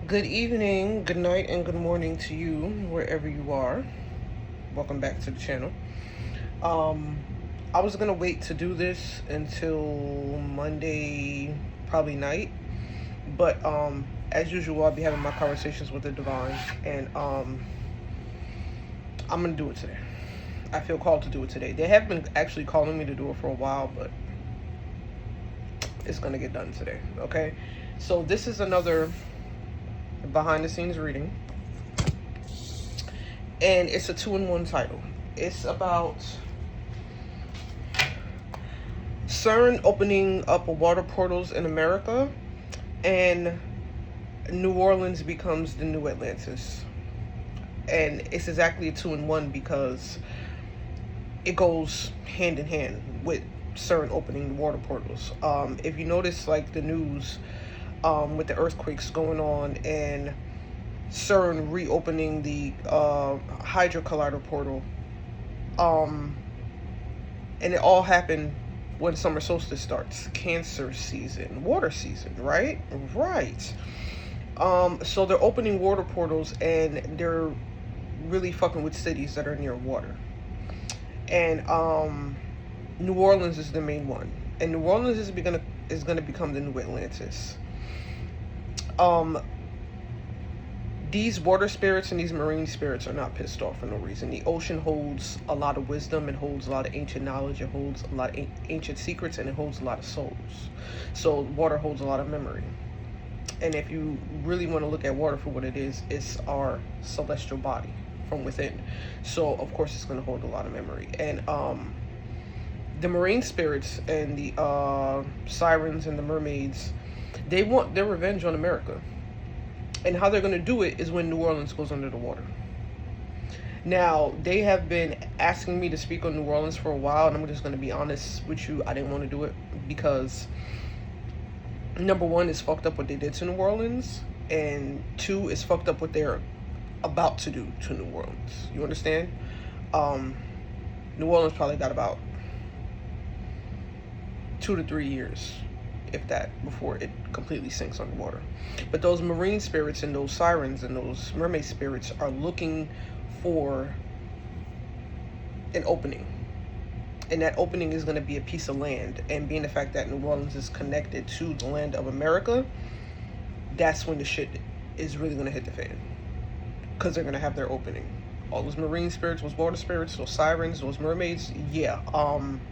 Good evening, good night, and good morning to you, wherever you are. Welcome back to the channel. Um, I was gonna wait to do this until Monday, probably night, but as usual, I'll be having my conversations with the divine, and I'm gonna do it today. I feel called to do it today. They have been actually calling me to do it for a while, but it's gonna get done today. Okay, so this is another behind the scenes reading, and it's a 2-in-1 title. It's about CERN opening up water portals in America, and New Orleans becomes the new Atlantis. And it's exactly a 2-in-1 because it goes hand in hand with CERN opening the water portals. If you notice, like the news, with the earthquakes going on and CERN reopening the Hydra Collider portal, and it all happened when summer solstice starts, Cancer season, water season, right? Right. So they're opening water portals and they're really fucking with cities that are near water. And New Orleans is the main one, and New Orleans is gonna become the new Atlantis. These water spirits and these marine spirits are not pissed off for no reason. The ocean holds a lot of wisdom, it holds a lot of ancient knowledge, it holds a lot of ancient secrets, and it holds a lot of souls. So water holds a lot of memory. And if you really want to look at water for what it is, it's our celestial body from within. So of course it's going to hold a lot of memory. And the marine spirits and the sirens and the mermaids, they want their revenge on America. And how they're going to do it is when New Orleans goes under the water. Now, they have been asking me to speak on New Orleans for a while, and I'm just going to be honest with you. I didn't want to do it because, number one, it's fucked up what they did to New Orleans, and two, it's fucked up what they're about to do to New Orleans. You understand? New Orleans probably got about 2 to 3 years, if that, before it completely sinks underwater. But those marine spirits and those sirens and those mermaid spirits are looking for an opening. And that opening is going to be a piece of land. And being the fact that New Orleans is connected to the land of America, that's when the shit is really going to hit the fan. Because they're going to have their opening. All those marine spirits, those water spirits, those sirens, those mermaids, yeah,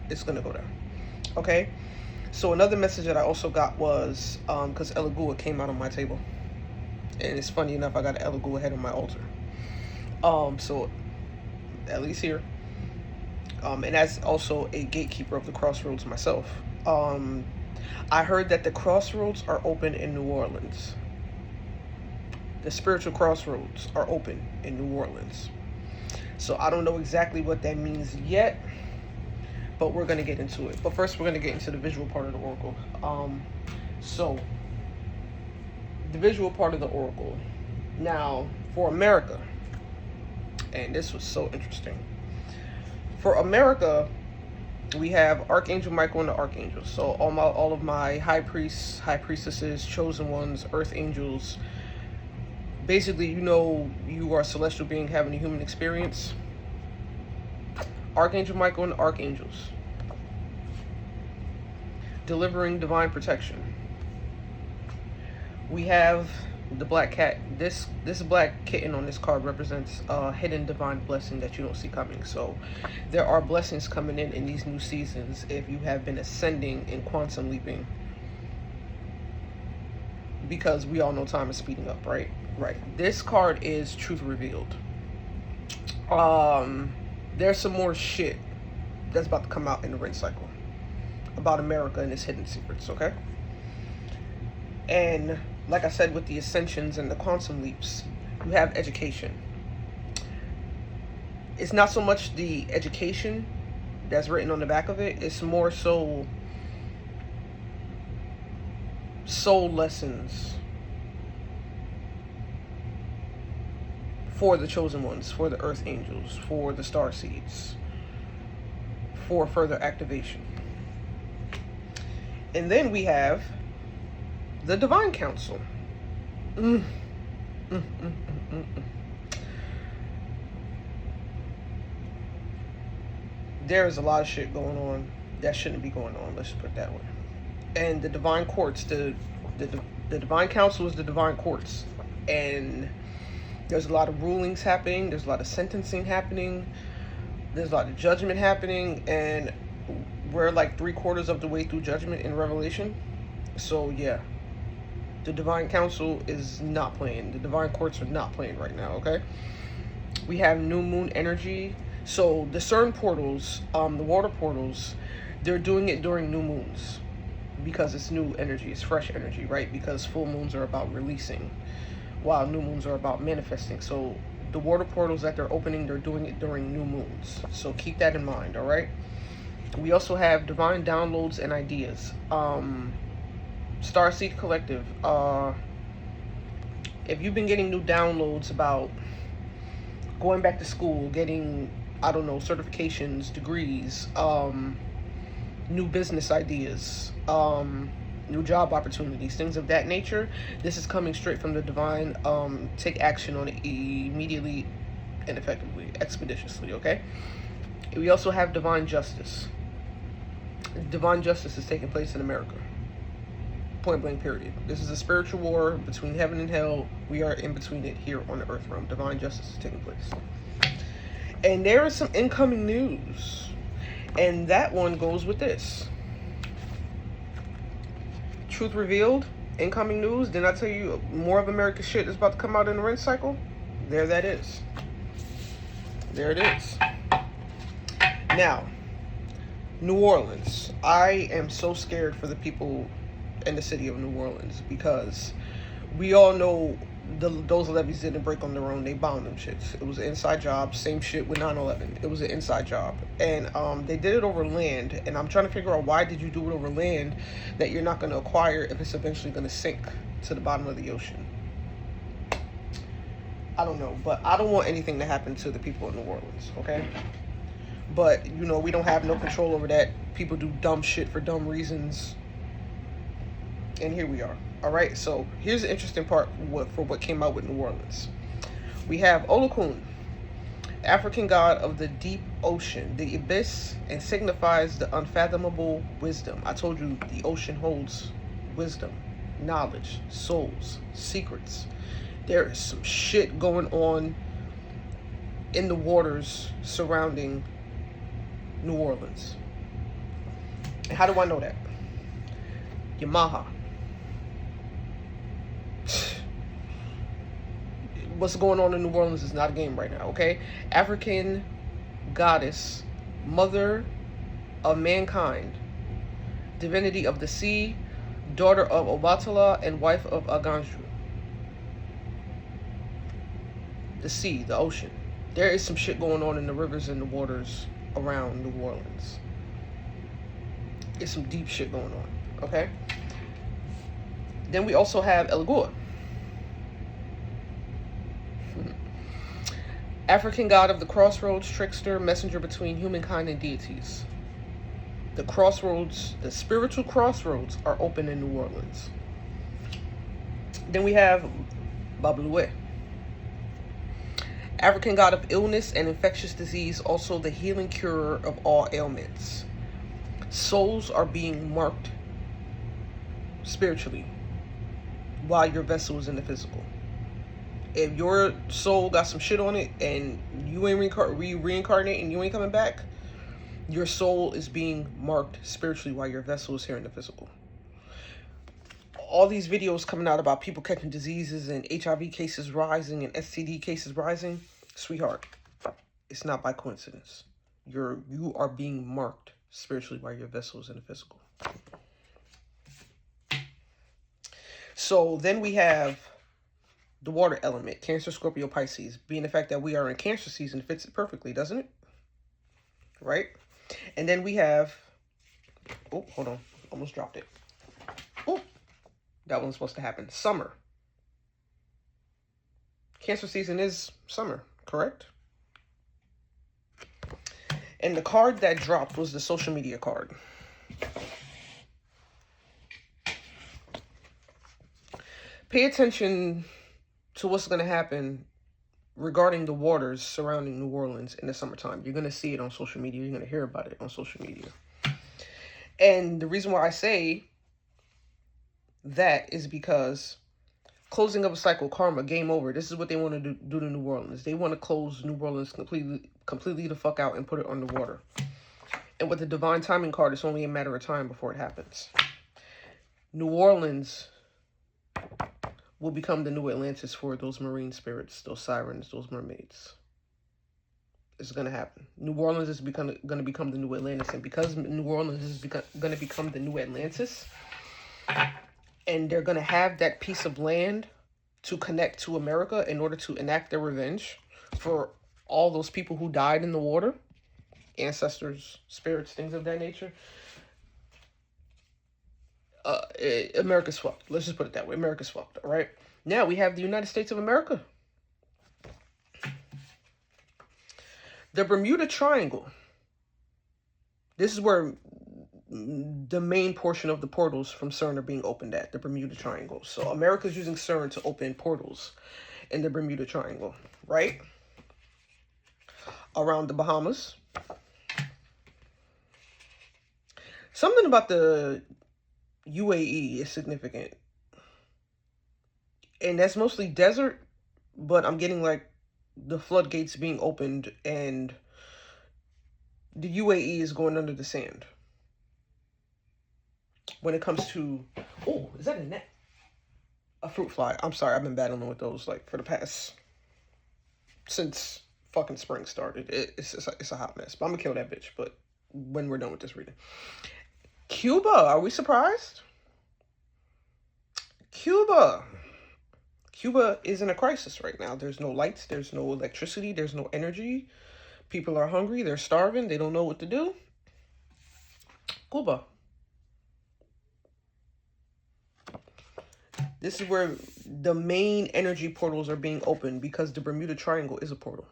it's going to go down. Okay? So another message that I also got was, because Elegua came out on my table. And it's funny enough, I got an Elegua head on my altar. So, at least here. And as also a gatekeeper of the crossroads myself. I heard that the crossroads are open in New Orleans. The spiritual crossroads are open in New Orleans. So I don't know exactly what that means yet, but we're going to get into it. But first, we're going to get into the visual part of the oracle. So, the visual part of the oracle. Now, for America, and this was so interesting. For America, we have Archangel Michael and the Archangels. So all of my high priests, high priestesses, chosen ones, earth angels. Basically, you know, you are a celestial being having a human experience. Archangel Michael and the Archangels, delivering divine protection. We have the black cat. This black kitten on this card represents a hidden divine blessing that you don't see coming. So there are blessings coming in these new seasons if you have been ascending and quantum leaping, because we all know time is speeding up, right? Right. This card is truth revealed. There's some more shit that's about to come out in the red cycle about America and its hidden secrets, okay? And like I said, with the ascensions and the quantum leaps, you have education. It's not so much the education that's written on the back of it, it's more so soul lessons for the chosen ones, for the earth angels, for the star seeds, for further activation. And then we have the divine council. Mm, mm, mm, mm. There's a lot of shit going on that shouldn't be going on. Let's put it that way. And the divine courts, the the divine council is the divine courts, and there's a lot of rulings happening. There's a lot of sentencing happening. There's a lot of judgment happening, and we're like 3/4 of the way through judgment in Revelation. So yeah, the divine council is not playing. The divine courts are not playing right now. Okay, we have new moon energy. So the CERN portals, the water portals, they're doing it during new moons because it's new energy, it's fresh energy, right? Because full moons are about releasing, while new moons are about manifesting. So the water portals that they're opening, they're doing it during new moons. So keep that in mind, all right? We also have divine downloads and ideas. Starseed Collective. If you've been getting new downloads about going back to school, getting, I don't know, certifications, degrees, new business ideas, new job opportunities, things of that nature, this is coming straight from the divine. Take action on it immediately and effectively, expeditiously, okay? We also have divine justice. Divine justice is taking place in America. Point blank, period. This is a spiritual war between heaven and hell. We are in between it here on the earth realm. Divine justice is taking place. And there is some incoming news. And that one goes with this. Truth revealed, incoming news. Didn't I tell you more of America's shit is about to come out in the rent cycle? There that is. There it is. Now, New Orleans. I am so scared for the people in the city of New Orleans because we all know those levees didn't break on their own. They bombed them shits. It was an inside job. Same shit with 9/11. It was an inside job. And they did it over land. And I'm trying to figure out, why did you do it over land that you're not going to acquire if it's eventually going to sink to the bottom of the ocean? I don't know. But I don't want anything to happen to the people in New Orleans, okay? But, you know, we don't have no control over that. People do dumb shit for dumb reasons. And here we are. All right, so here's the interesting part for what came out with New Orleans. We have Olokun, African god of the deep ocean, the abyss, and signifies the unfathomable wisdom. I told you the ocean holds wisdom, knowledge, souls, secrets. There is some shit going on in the waters surrounding New Orleans. And how do I know that? Yamaha. What's going on in New Orleans is not a game right now, okay? African goddess, mother of mankind, divinity of the sea, daughter of Obatala, and wife of Aganju. The sea, the ocean. There is some shit going on in the rivers and the waters around New Orleans. There's some deep shit going on, okay? Then we also have El Gur, African god of the crossroads, trickster, messenger between humankind and deities. The crossroads, the spiritual crossroads, are open in New Orleans. Then we have Babloué, African god of illness and infectious disease, also the healing cure of all ailments. Souls are being marked spiritually while your vessel is in the physical. If your soul got some shit on it and you ain't reincarnate and you ain't coming back, your soul is being marked spiritually while your vessel is here in the physical. All these videos coming out about people catching diseases and HIV cases rising and STD cases rising, sweetheart, it's not by coincidence. You are being marked spiritually while your vessel is in the physical. So then we have the water element, Cancer, Scorpio, Pisces. Being the fact that we are in Cancer season fits it perfectly, doesn't it? Right? And then we have, oh, hold on, almost dropped it. Oh, that one's supposed to happen. Summer. Cancer season is summer, correct? And the card that dropped was the social media card. Pay attention to what's going to happen regarding the waters surrounding New Orleans in the summertime. You're going to see it on social media. You're going to hear about it on social media. And the reason why I say that is because closing of a cycle, karma, game over. This is what they want to do to New Orleans. They want to close New Orleans completely the fuck out and put it underwater. And with the divine timing card, it's only a matter of time before it happens. New Orleans will become the new Atlantis for those marine spirits, those sirens, those mermaids. It's going to happen. New Orleans is going to become the new Atlantis. And because New Orleans is going to become the new Atlantis, and they're going to have that piece of land to connect to America in order to enact their revenge for all those people who died in the water, ancestors, spirits, things of that nature. America's fucked. Let's just put it that way. America's fucked, all right? Now we have the United States of America. The Bermuda Triangle. This is where the main portion of the portals from CERN are being opened at, the Bermuda Triangle. So America's using CERN to open portals in the Bermuda Triangle, right? Around the Bahamas. Something about the UAE is significant. And that's mostly desert, but I'm getting like the floodgates being opened and the UAE is going under the sand. When it comes to, oh, is that a net? A fruit fly. I'm sorry, I've been battling with those like for the past, since fucking spring started. It's a hot mess, but I'm gonna kill that bitch, but when we're done with this reading. Cuba, are we surprised? Cuba is in a crisis right now. There's no lights, there's no electricity, there's no energy. People are hungry, they're starving, they don't know what to do. Cuba. This is where the main energy portals are being opened because the Bermuda Triangle is a portal.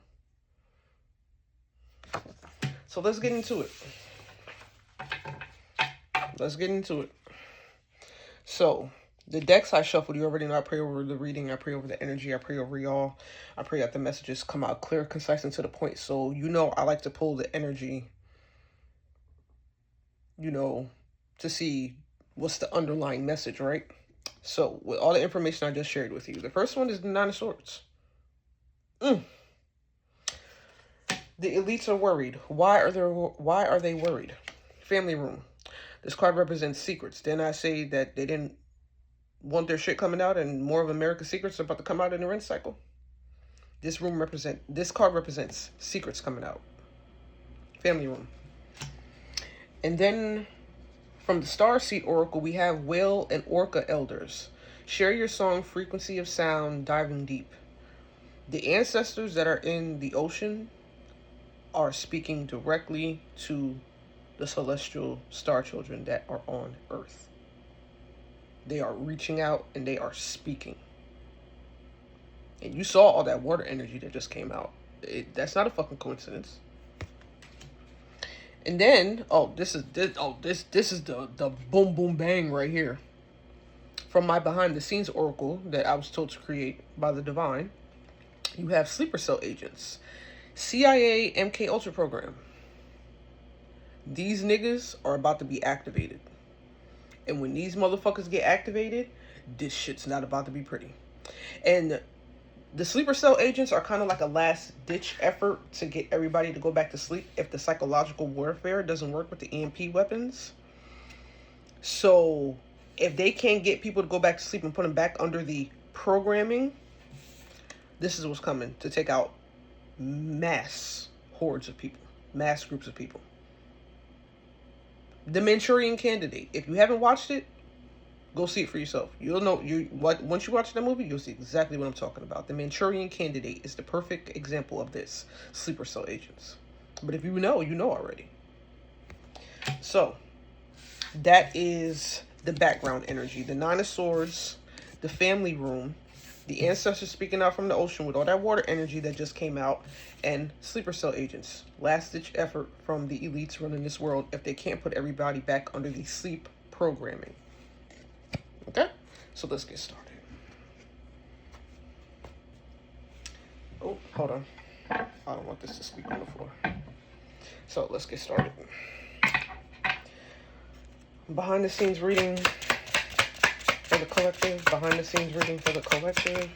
So let's get into it. So, the decks I shuffled, you already know I pray over the reading, I pray over the energy, I pray over y'all. I pray that the messages come out clear, concise, and to the point. So, you know I like to pull the energy, you know, to see what's the underlying message, right? So, with all the information I just shared with you, the first one is the Nine of Swords. The elites are worried. Why are they worried? Family room. This card represents secrets. Didn't I say that they didn't want their shit coming out and more of America's secrets are about to come out in the rinse cycle? This card represents secrets coming out. Family room. And then from the Star Seed Oracle, we have Whale and Orca Elders. Share your song, frequency of sound, diving deep. The ancestors that are in the ocean are speaking directly to the celestial star children that are on Earth. They are reaching out and they are speaking. And you saw all that water energy that just came out. That's not a fucking coincidence. And then, this is the boom boom bang right here. From my behind the scenes oracle that I was told to create by the divine, you have sleeper cell agents. CIA MK Ultra program. These niggas are about to be activated. And when these motherfuckers get activated, this shit's not about to be pretty. And the sleeper cell agents are kind of like a last ditch effort to get everybody to go back to sleep if the psychological warfare doesn't work with the EMP weapons. So if they can't get people to go back to sleep and put them back under the programming, this is what's coming to take out mass hordes of people, mass groups of people. The Manchurian Candidate. If you haven't watched it, go see it for yourself. You'll know. Once you watch that movie, you'll see exactly what I'm talking about. The Manchurian Candidate is the perfect example of this. Sleeper cell agents. But if you know already. So, that is the background energy. The Nine of Swords, the family room, the ancestors speaking out from the ocean with all that water energy that just came out, and sleeper cell agents. Last-ditch effort from the elites running this world if they can't put everybody back under the sleep programming. Okay? So let's get started. Oh, hold on. I don't want this to speak on the floor. So let's get started. Behind the scenes reading for the collective. Behind the scenes reading for the collective.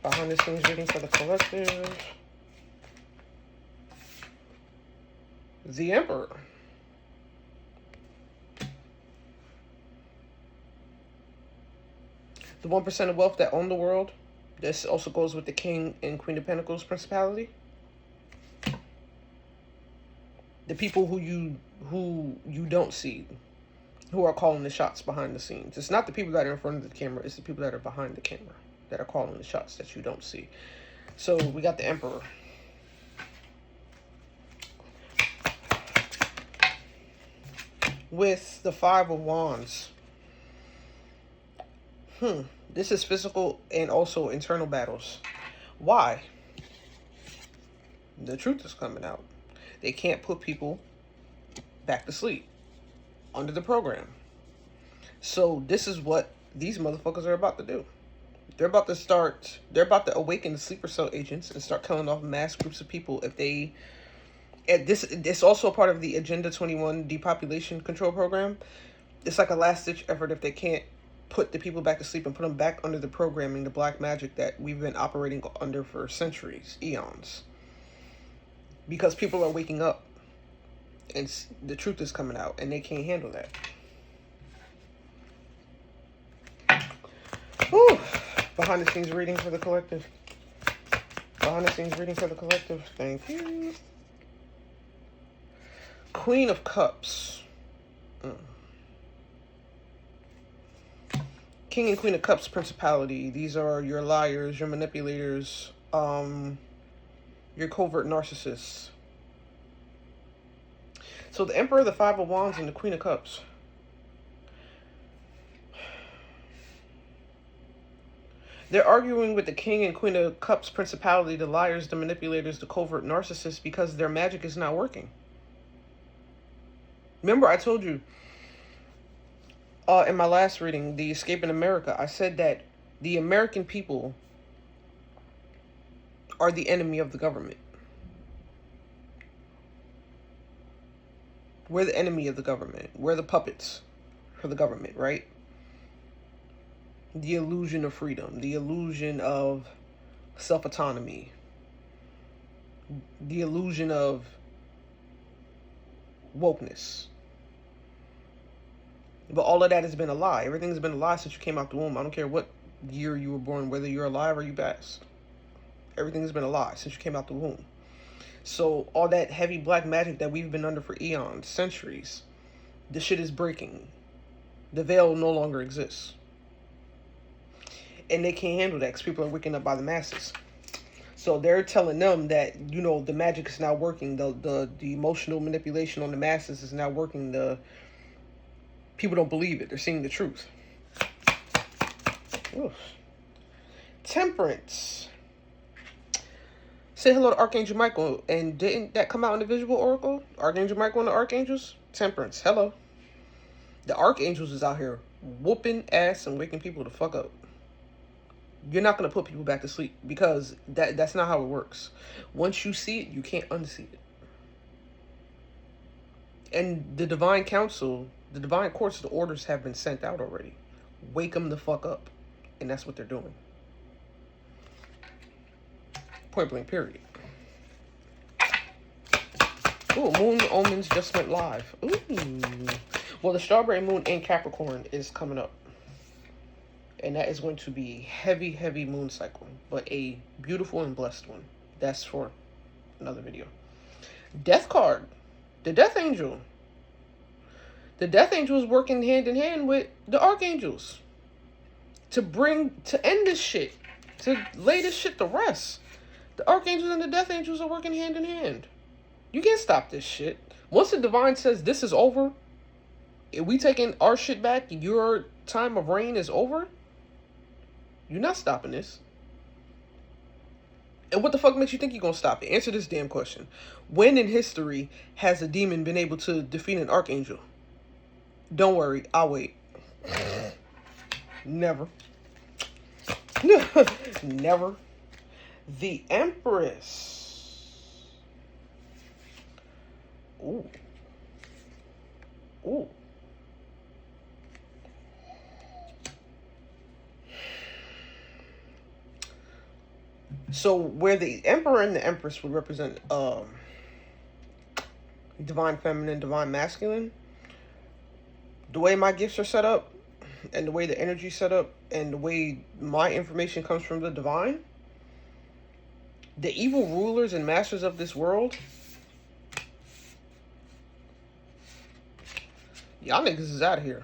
Behind the scenes reading for the collective. The Emperor. The 1% of wealth that own the world. This also goes with the King and Queen of Pentacles principality. The people who you don't see, who are calling the shots behind the scenes. It's not the people that are in front of the camera, it's the people that are behind the camera that are calling the shots that you don't see. So we got the Emperor. With the Five of Wands. This is physical and also internal battles. Why? The truth is coming out. They can't put people back to sleep under the program. So this is what these motherfuckers are about to do. They're about to awaken the sleeper cell agents and start killing off mass groups of people if they... It's also a part of the Agenda 21 depopulation control program. It's like a last-ditch effort if they can't put the people back to sleep and put them back under the programming, the black magic that we've been operating under for centuries, eons. Because people are waking up and the truth is coming out and they can't handle that. Whew. Behind the scenes reading for the collective. Behind the scenes reading for the collective. Thank you. Queen of Cups. King and Queen of Cups principality. These are your liars, your manipulators, your covert narcissists. So the Emperor, the Five of Wands, and the Queen of Cups. They're arguing with the King and Queen of Cups principality, the liars, the manipulators, the covert narcissists, because their magic is not working. Remember, I told you in my last reading, the Escape in America, I said that the American people are the enemy of the government. We're the enemy of the government. We're the puppets for the government, right? The illusion of freedom, the illusion of self-autonomy, the illusion of wokeness. But all of that has been a lie. Everything's been a lie since you came out the womb. I don't care what year you were born, whether you're alive or you passed. Everything's been a lie since you came out the womb. So all that heavy black magic that we've been under for eons, centuries, the shit is breaking. The veil no longer exists. And they can't handle that because people are waking up by the masses. So they're telling them that, you know, the magic is not working. The emotional manipulation on the masses is not working. The people don't believe it. They're seeing the truth. Oof. Temperance. Say hello to Archangel Michael. And didn't that come out in the visual oracle? Archangel Michael and the Archangels? Temperance. Hello. The Archangels is out here whooping ass and waking people the fuck up. You're not going to put people back to sleep because that's not how it works. Once you see it, you can't unsee it. And the divine council, the divine courts, the orders have been sent out already. Wake them the fuck up. And that's what they're doing. Point blank, period. Ooh, Moon Omens just went live. Ooh. Well, the Strawberry Moon in Capricorn is coming up. And that is going to be heavy, heavy moon cycle. But a beautiful and blessed one. That's for another video. Death card. The Death Angel. The Death Angel is working hand in hand with the Archangels. To end this shit. To lay this shit to rest. The Archangels and the Death Angels are working hand in hand. You can't stop this shit. Once the Divine says this is over, if we taking our shit back, your time of reign is over, you're not stopping this. And what the fuck makes you think you're going to stop it? Answer this damn question. When in history has a demon been able to defeat an archangel? Don't worry, I'll wait. Never. Never. The Empress. Ooh. Ooh. So where the Emperor and the Empress would represent divine feminine, divine masculine, the way my gifts are set up and the way the energy set up and the way my information comes from the divine, the evil rulers and masters of this world, y'all niggas is out of here.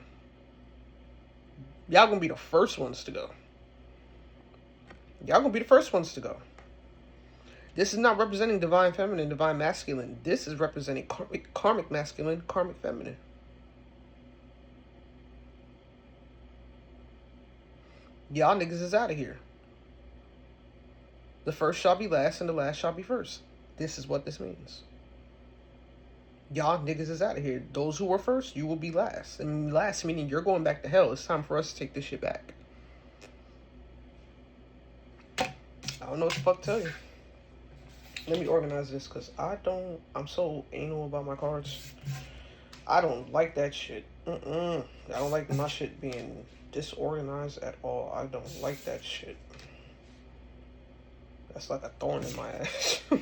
Y'all gonna be the first ones to go. Y'all gonna be the first ones to go. This is not representing divine feminine, divine masculine. This is representing karmic masculine, karmic feminine. Y'all niggas is out of here. The first shall be last and the last shall be first. This is what this means. Y'all niggas is out of here. Those who were first, you will be last. And last meaning you're going back to hell. It's time for us to take this shit back. I don't know what the fuck to tell you. Let me organize this because I'm so anal about my cards. I don't like that shit. I don't like my shit being disorganized at all. I don't like that shit. That's like a thorn in my ass. I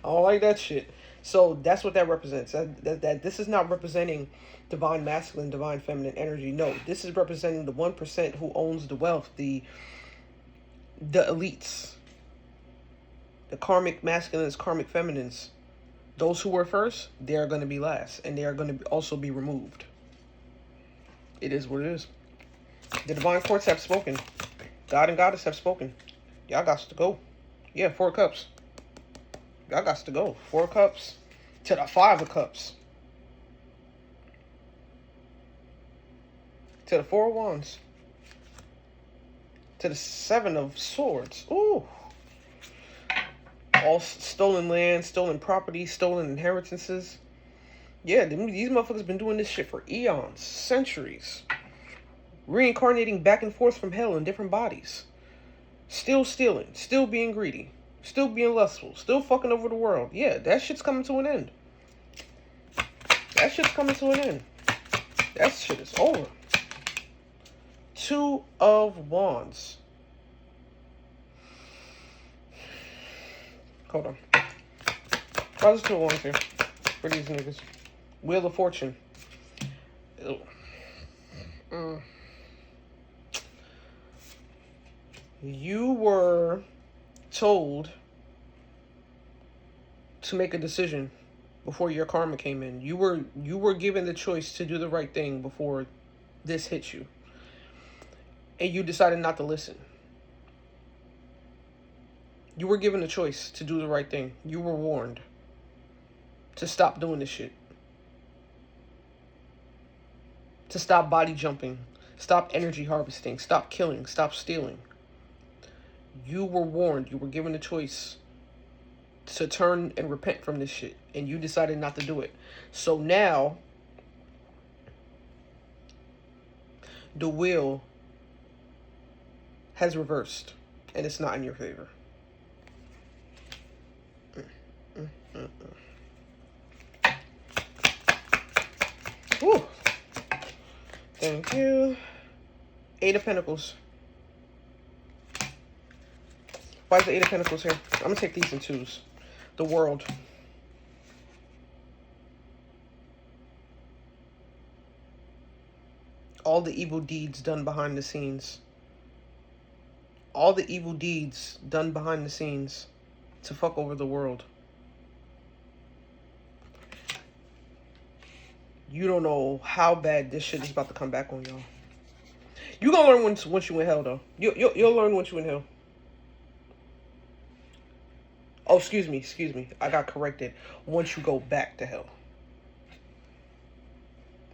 don't like that shit. So that's what that represents. That this is not representing divine masculine, divine feminine energy. No, this is representing the 1% who owns the wealth, the elites, the karmic masculines, karmic feminines. Those who were first, they are going to be last, and they are going to also be removed. It is what it is. The divine courts have spoken. God and Goddess have spoken. Y'all got to go. Yeah, 4 cups. Y'all got to go. 4 cups to the 5 of cups. To the 4 of wands. To the 7 of swords. Ooh. All stolen land, stolen property, stolen inheritances. Yeah, these motherfuckers been doing this shit for eons, centuries. Reincarnating back and forth from hell in different bodies. Still stealing, still being greedy, still being lustful, still fucking over the world. Yeah, that shit's coming to an end. That shit's coming to an end. That shit is over. 2 of wands. Hold on. Why is 2 of wands here? For these niggas. Wheel of fortune. Ew. You were told to make a decision before your karma came in. You were given the choice to do the right thing before this hit you. And you decided not to listen. You were given a choice to do the right thing. You were warned to stop doing this shit. To stop body jumping. Stop energy harvesting. Stop killing. Stop stealing. You were warned. You were given a choice to turn and repent from this shit. And you decided not to do it. So now, the wheel has reversed. And it's not in your favor. Woo. Thank you. 8 of Pentacles. Why is the 8 of Pentacles here? I'm going to take these in 2s. The World. All the evil deeds done behind the scenes. All the evil deeds done behind the scenes to fuck over the world. You don't know how bad this shit is about to come back on y'all. You gonna learn once you in hell, though. You'll learn once you in hell. Oh, excuse me. I got corrected. Once you go back to hell.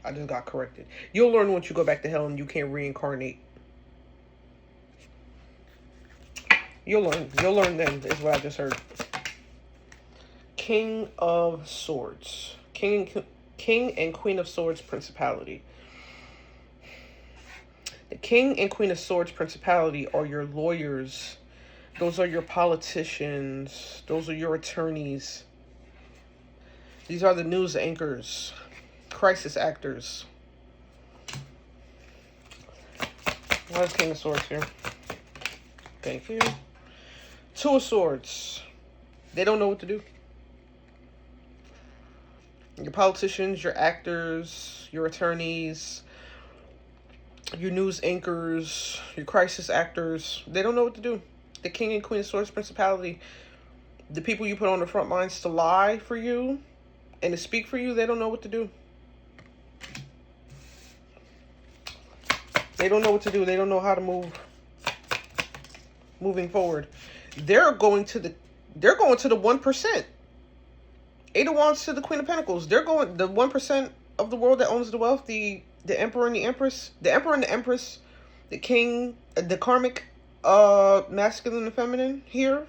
I just got corrected. You'll learn once you go back to hell and you can't reincarnate. You'll learn then, is what I just heard. King of Swords. King and Queen of Swords Principality. The King and Queen of Swords Principality are your lawyers, Those are your politicians. Those are your attorneys. These are the news anchors, crisis actors. Where's King of Swords here? Thank you. Two of Swords. They don't know what to do. Your politicians, your actors, your attorneys, your news anchors, your crisis actors, they don't know what to do. The King and Queen of Swords principality, the people you put on the front lines to lie for you and to speak for you, they don't know what to do. They don't know what to do. They don't know how to move. Moving forward, they're going to the 1%. Eight of Wands to the Queen of Pentacles. They're going the 1% of the world that owns the wealth. The Emperor and the Empress. The Emperor and the Empress. The King. The karmic, masculine and feminine here.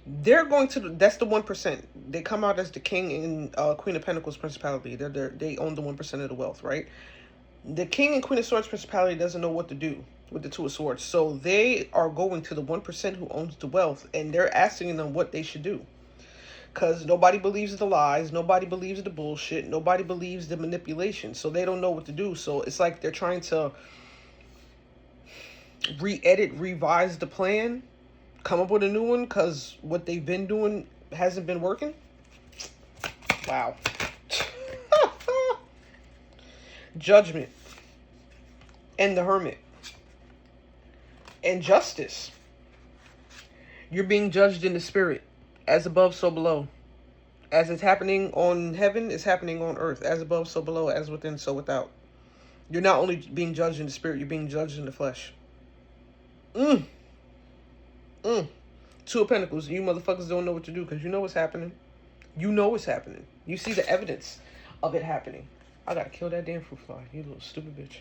They're going to. That's the 1%. They come out as the King and Queen of Pentacles principality. They own the 1% of the wealth, right? The King and Queen of Swords principality doesn't know what to do with the Two of Swords. So they are going to the 1% who owns the wealth, and they're asking them what they should do. Because nobody believes the lies, nobody believes the bullshit, nobody believes the manipulation. So they don't know what to do. So it's like they're trying to re-edit, revise the plan, come up with a new one, because what they've been doing hasn't been working. Wow. Judgment and the Hermit and justice. You're being judged in the spirit, as above so below. As it's happening on heaven, it's happening on earth. As above so below, as within so without. You're not only being judged in the spirit, you're being judged in the flesh. Two of Pentacles. You motherfuckers don't know what to do because you know what's happening. You know what's happening. You see the evidence of it happening. I gotta kill that damn fruit fly. You little stupid bitch.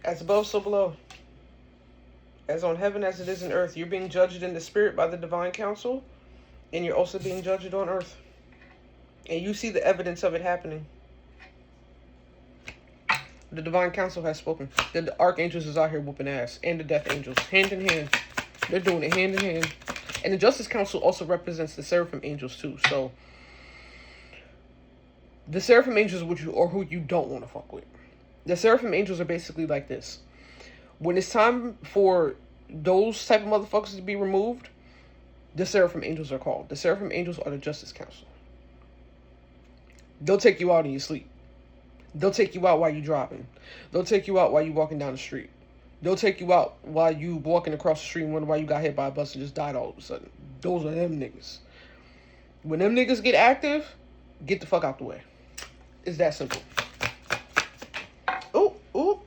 As above, so below. As on heaven as it is in earth. You're being judged in the spirit by the divine council. And you're also being judged on earth. And you see the evidence of it happening. The divine council has spoken. The archangels is out here whooping ass. And the death angels. Hand in hand. They're doing it hand in hand. And the justice council also represents the seraphim angels too. So the seraphim angels are who you don't want to fuck with. The seraphim angels are basically like this. When it's time for those type of motherfuckers to be removed, the seraphim angels are called. The seraphim angels are the justice council. They'll take you out in your sleep. They'll take you out while you're driving. They'll take you out while you're walking down the street. They'll take you out while you walking across the street and wonder why you got hit by a bus and just died all of a sudden. Those are them niggas. When them niggas get active, get the fuck out the way. It's that simple. Ooh.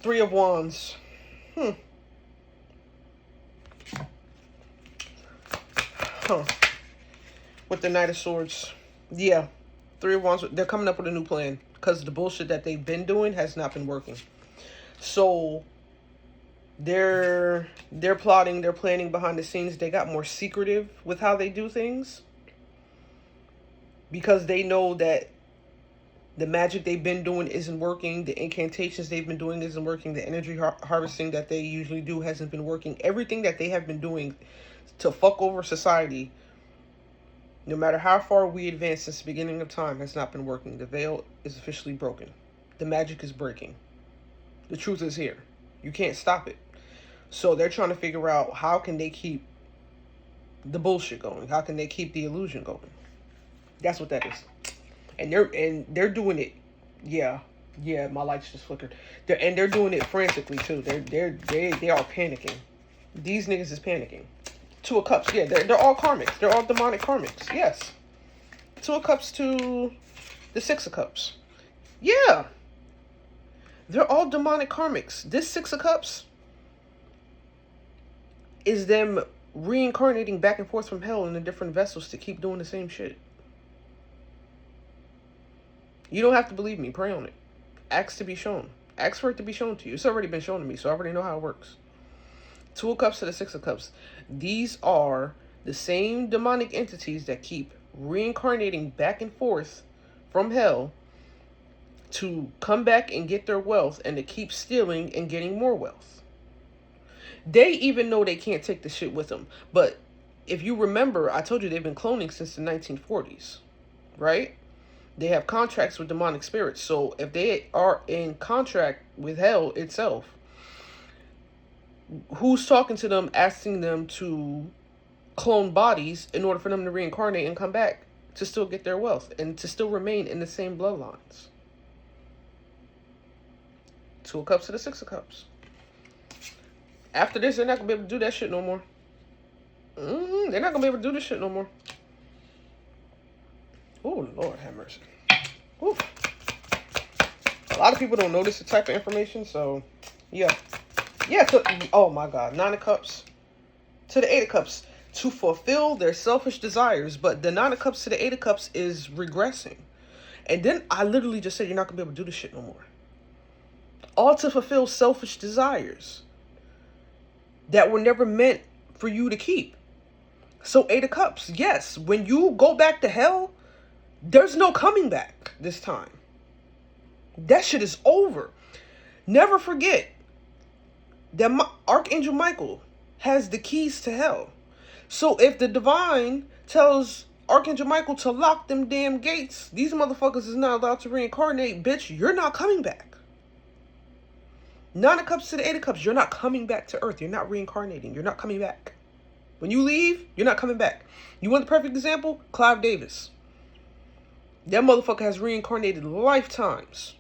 Three of Wands. With the Knight of Swords. Yeah. Three of Wands. They're coming up with a new plan. Because the bullshit that they've been doing has not been working. So they're plotting, they're planning behind the scenes. They got more secretive with how they do things. Because they know that the magic they've been doing isn't working. The incantations they've been doing isn't working. The energy harvesting that they usually do hasn't been working. Everything that they have been doing to fuck over society, no matter how far we advance since the beginning of time, has not been working. The veil is officially broken. The magic is breaking. The truth is here. You can't stop it. So they're trying to figure out how can they keep the bullshit going? How can they keep the illusion going? That's what that is. And they're doing it. Yeah, my lights just flickered. They're doing it frantically too. They are panicking. These niggas is panicking. Two of Cups. Yeah, they're all karmics. They're all demonic karmics. Yes. Two of Cups to the Six of Cups. Yeah. They're all demonic karmics. This Six of Cups is them reincarnating back and forth from hell in the different vessels to keep doing the same shit. You don't have to believe me. Pray on it. Ask to be shown. Ask for it to be shown to you. It's already been shown to me, so I already know how it works. Two of Cups to the Six of Cups. These are the same demonic entities that keep reincarnating back and forth from hell to come back and get their wealth and to keep stealing and getting more wealth. They even know they can't take the shit with them. But if you remember, I told you they've been cloning since the 1940s, right? They have contracts with demonic spirits. So if they are in contract with hell itself, who's talking to them, asking them to clone bodies in order for them to reincarnate and come back to still get their wealth and to still remain in the same bloodlines? Two of Cups to the Six of Cups. After this, they're not going to be able to do that shit no more. They're not going to be able to do this shit no more. Oh, Lord have mercy. Ooh. A lot of people don't know this type of information, so, yeah. Yeah, oh my God. Nine of Cups to the Eight of Cups. To fulfill their selfish desires, but the Nine of Cups to the Eight of Cups is regressing. And then I literally just said you're not going to be able to do this shit no more. All to fulfill selfish desires that were never meant for you to keep. So Eight of Cups, yes, when you go back to hell, there's no coming back this time. That shit is over. Never forget that Archangel Michael has the keys to hell. So if the divine tells Archangel Michael to lock them damn gates, these motherfuckers is not allowed to reincarnate, bitch, you're not coming back. Nine of Cups to the Eight of Cups, you're not coming back to Earth. You're not reincarnating. You're not coming back. When you leave, you're not coming back. You want the perfect example? Clive Davis. That motherfucker has reincarnated lifetimes.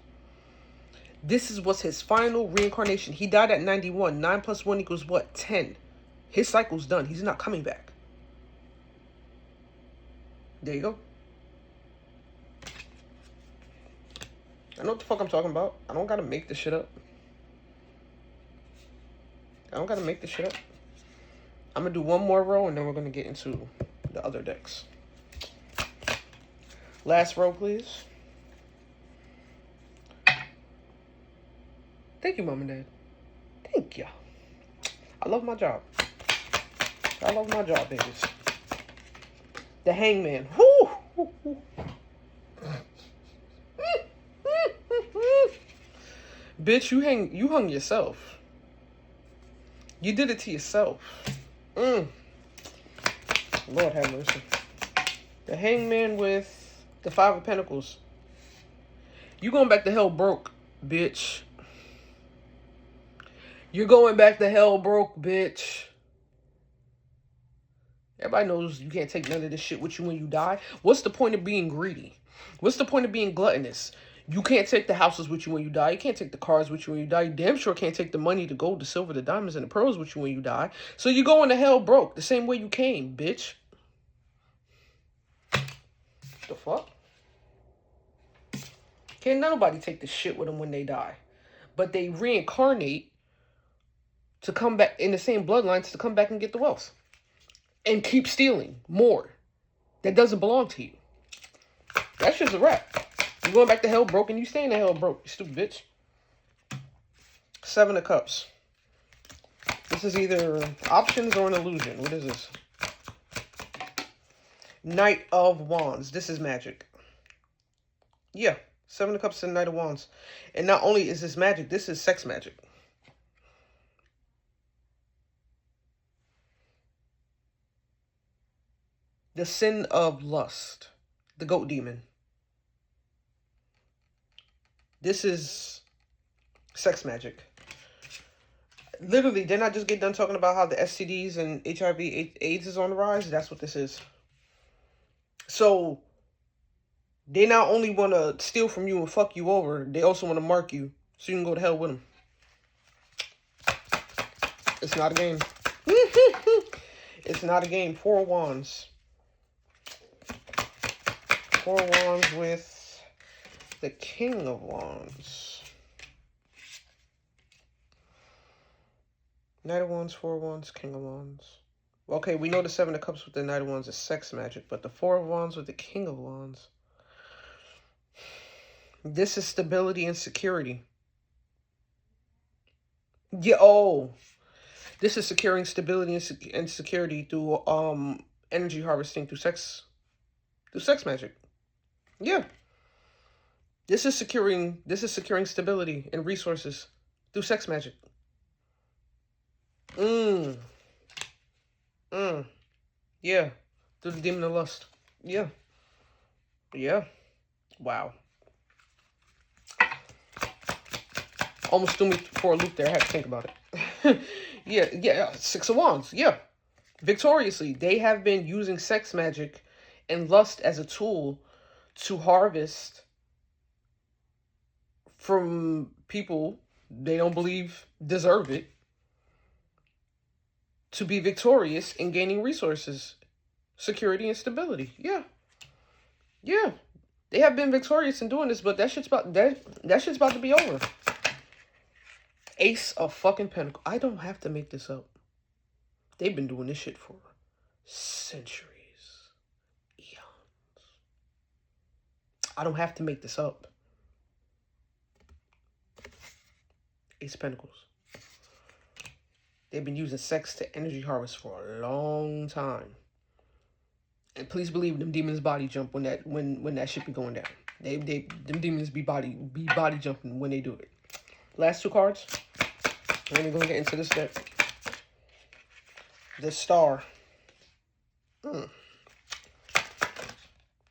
This is what's his final reincarnation. He died at 91. 9 plus 1 equals what? 10. His cycle's done. He's not coming back. There you go. I know what the fuck I'm talking about. I don't gotta make this shit up. I'm going to do one more row and then we're going to get into the other decks. Last row, please. Thank you, Mom and Dad. Thank you. I love my job. I love my job, babies. The Hangman. Woo! Bitch, you hung yourself. You did it to yourself. Lord have mercy. The Hangman with the Five of Pentacles. You going back to hell broke, bitch. You're going back to hell broke, bitch. Everybody knows you can't take none of this shit with you when you die. What's the point of being greedy? What's the point of being gluttonous? You can't take the houses with you when you die. You can't take the cars with you when you die. You damn sure can't take the money, the gold, the silver, the diamonds, and the pearls with you when you die. So you're going to hell broke the same way you came, bitch. The fuck? Can't nobody take the shit with them when they die. But they reincarnate to come back in the same bloodlines to come back and get the wealth. And keep stealing more that doesn't belong to you. That's just a wrap. You going back to hell broke and you staying in hell broke, you stupid bitch. Seven of Cups. This is either options or an illusion. What is this? Knight of Wands. This is magic. Yeah. Seven of Cups and Knight of Wands. And not only is this magic, this is sex magic. The sin of lust. The goat demon. This is sex magic. Literally, didn't I just get done talking about how the STDs and HIV AIDS is on the rise? That's what this is. So, they not only want to steal from you and fuck you over, they also want to mark you so you can go to hell with them. It's not a game. It's not a game. Four of Wands. Four of Wands with the King of Wands. Knight of Wands, Four of Wands, King of Wands. Okay, we know the Seven of Cups with the Knight of Wands is sex magic, but the Four of Wands with the King of Wands. This is stability and security. Yeah, oh. This is securing stability and security through energy harvesting through sex magic. Yeah. This is securing stability and resources through sex magic. Mm. Mm. Yeah. Through the demon of lust. Yeah. Yeah. Wow. Almost threw me for a loop there. I had to think about it. Yeah. Six of Wands. Yeah. Victoriously, they have been using sex magic and lust as a tool to harvest from people they don't believe deserve it, to be victorious in gaining resources, security, and stability. Yeah. Yeah. They have been victorious in doing this, but that shit's about to be over. Ace of fucking Pentacles. I don't have to make this up. They've been doing this shit for centuries. Eons. I don't have to make this up. Ace of Pentacles. They've been using sex to energy harvest for a long time. And please believe them demons body jump when that shit be going down. Them demons be body jumping when they do it. Last two cards. And we're gonna get into this deck. The Star.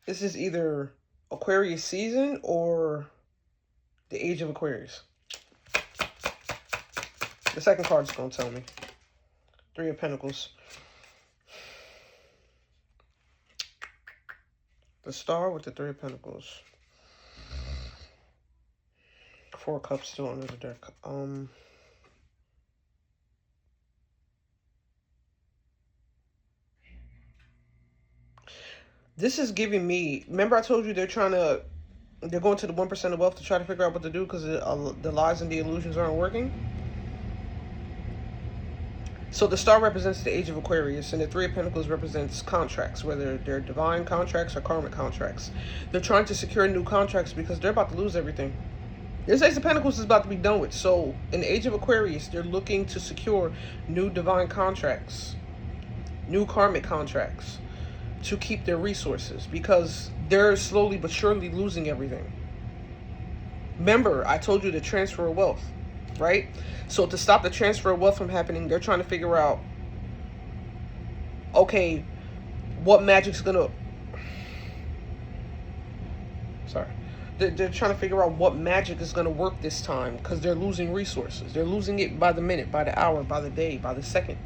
This is either Aquarius season or the Age of Aquarius. The second card's gonna tell me. Three of Pentacles. The Star with the Three of Pentacles. Four of Cups still under the deck. This is giving me... Remember I told you they're going to the 1% of wealth to try to figure out what to do because the lies and the illusions aren't working? So the Star represents the Age of Aquarius, and the Three of Pentacles represents contracts, whether they're divine contracts or karmic contracts. They're trying to secure new contracts because they're about to lose everything. This Ace of Pentacles is about to be done with. So in the Age of Aquarius, they're looking to secure new divine contracts, new karmic contracts, to keep their resources because they're slowly but surely losing everything. Remember, I told you the transfer of wealth, right? So to stop the transfer of wealth from happening, they're trying to figure out, okay, what magic's gonna... Sorry. They're trying to figure out what magic is going to work this time because they're losing resources. They're losing it by the minute, by the hour, by the day, by the second.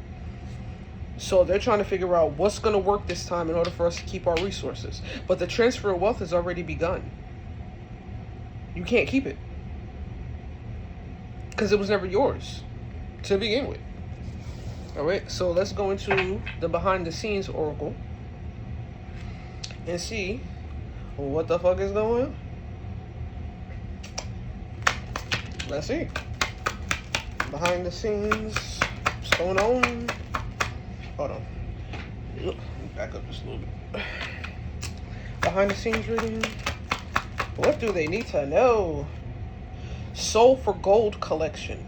So they're trying to figure out what's going to work this time in order for us to keep our resources. But the transfer of wealth has already begun. You can't keep it because it was never yours to begin with. All right, so let's go into the behind the scenes oracle and see what the fuck is going on. Let's see. Behind the scenes. What's going on? Hold on. Back up just a little bit. Behind the scenes reading. What do they need to know? Soul for Gold collection.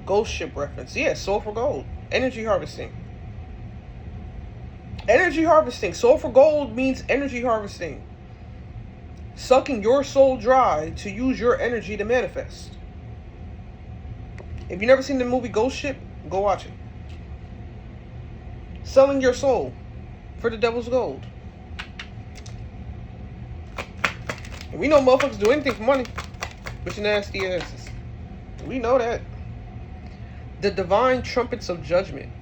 Ghost ship reference. Yeah, Soul for Gold. Energy harvesting. Energy harvesting. Soul for Gold means energy harvesting. Sucking your soul dry to use your energy to manifest. If you've never seen the movie Ghost Ship, go watch it. Selling your soul for the devil's gold. And we know motherfuckers do anything for money with your nasty asses. We know that. The divine trumpets of judgment.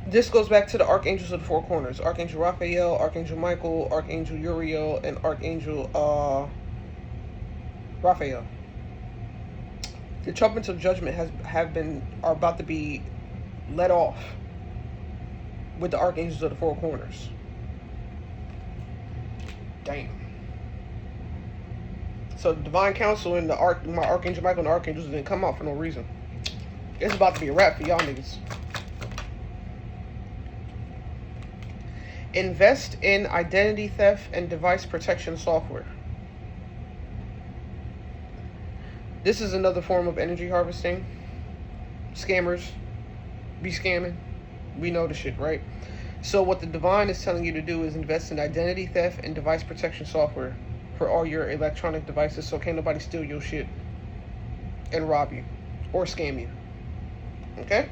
This goes back to the archangels of the four corners. Archangel Raphael, Archangel Michael, Archangel Uriel, and Archangel Raphael. The trumpets of judgment are about to be let off with the archangels of the four corners. Damn. So the divine council and my Archangel Michael and the archangels didn't come out for no reason. It's about to be a wrap for y'all niggas. Invest in identity theft and device protection software. This is another form of energy harvesting. Scammers be scamming. We know the shit, right? So what the divine is telling you to do is invest in identity theft and device protection software. for all your electronic devices, so can't nobody steal your shit and rob you or scam you. Okay?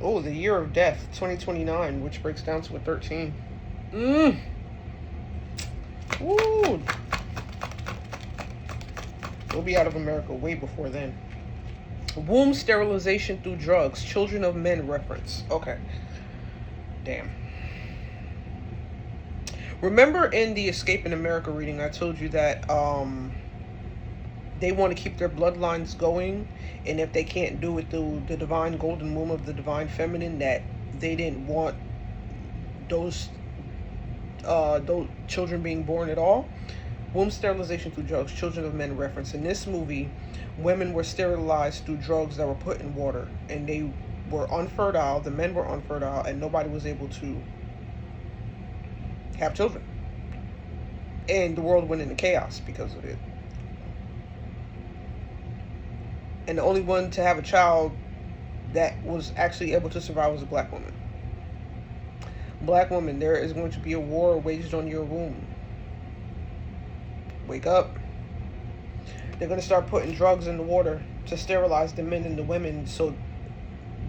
Oh, the year of death, 2029, which breaks down to a 13. Ooh. We'll be out of America way before then. Womb sterilization through drugs. Children of Men reference. Okay. Damn. Remember in the Escape in America reading, I told you that they want to keep their bloodlines going, and if they can't do it through the divine golden womb of the divine feminine, that they didn't want those children being born at all. Womb sterilization through drugs, Children of Men reference. In this movie, women were sterilized through drugs that were put in water, and they were unfertile, the men were unfertile, and nobody was able to have children. And the world went into chaos because of it. And the only one to have a child that was actually able to survive was a black woman. Black woman, there is going to be a war waged on your womb. Wake up. They're going to start putting drugs in the water to sterilize the men and the women so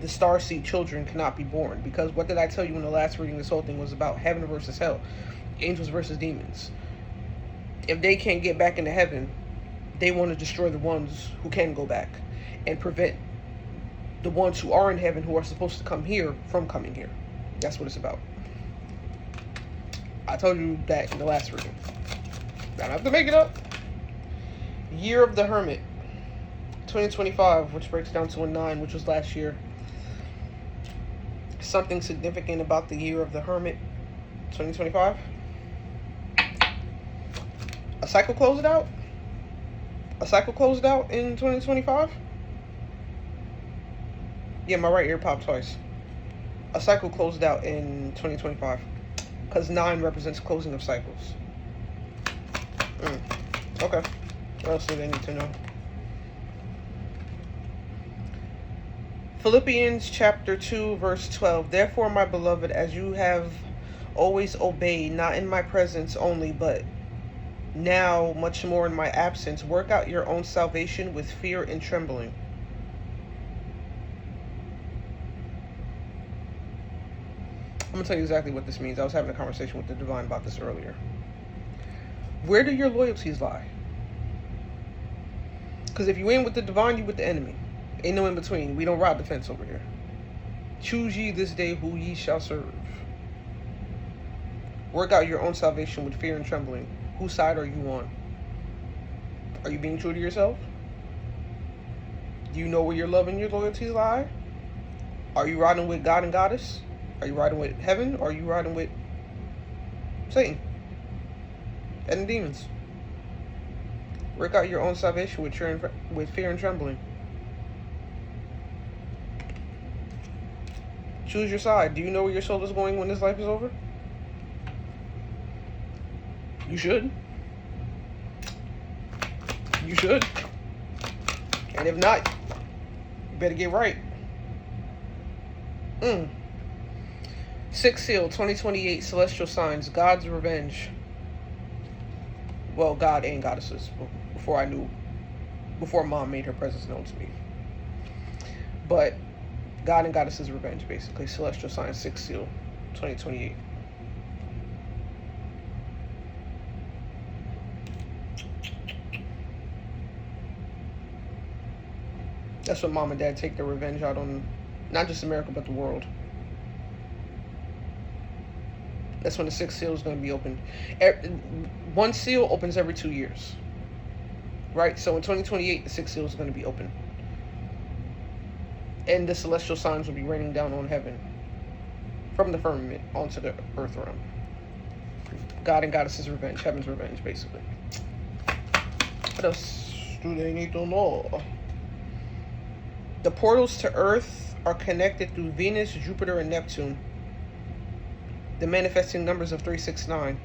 the starseed children cannot be born. Because what did I tell you in the last reading? This whole thing was about heaven versus hell. Angels versus demons. If they can't get back into heaven, they want to destroy the ones who can go back and prevent the ones who are in heaven, who are supposed to come here, from coming here. That's what it's about. I told you that in the last reading. I don't have to make it up. Year of the Hermit, 2025, which breaks down to a 9, which was last year. Something significant about the Year of the Hermit, 2025. A cycle closed out? A cycle closed out in 2025? Yeah, my right ear popped twice. A cycle closed out in 2025. Because 9 represents closing of cycles. Okay. What else do they need to know? Philippians chapter 2, verse 12. Therefore, my beloved, as you have always obeyed, not in my presence only, but now much more in my absence, work out your own salvation with fear and trembling. I'm going to tell you exactly what this means. I was having a conversation with the divine about this earlier. Where do your loyalties lie? Because if you ain't with the divine, you with the enemy. Ain't no in between. We don't ride the fence over here. Choose ye this day who ye shall serve. Work out your own salvation with fear and trembling. Whose side are you on? Are you being true to yourself? Do you know where your love and your loyalties lie? Are you riding with God and Goddess? Are you riding with heaven? Or are you riding with Satan and the demons? Work out your own salvation with fear and trembling. Choose your side. Do you know where your soul is going when this life is over? You should. You should. And if not, you better get right. Sixth seal, 2028, celestial signs, God's revenge. Well, God and goddesses, before Mom made her presence known to me. But God and goddesses' revenge, basically. Celestial signs, sixth seal, 2028. That's when Mom and Dad take their revenge out on not just America, but the world. That's when the sixth seal is going to be opened. One seal opens every 2 years. Right? So in 2028, the sixth seal is going to be open. And the celestial signs will be raining down on heaven. From the firmament onto the earth realm. God and goddesses' revenge. Heaven's revenge, basically. What else do they need to know? The portals to Earth are connected through Venus, Jupiter, and Neptune. The manifesting numbers of 369.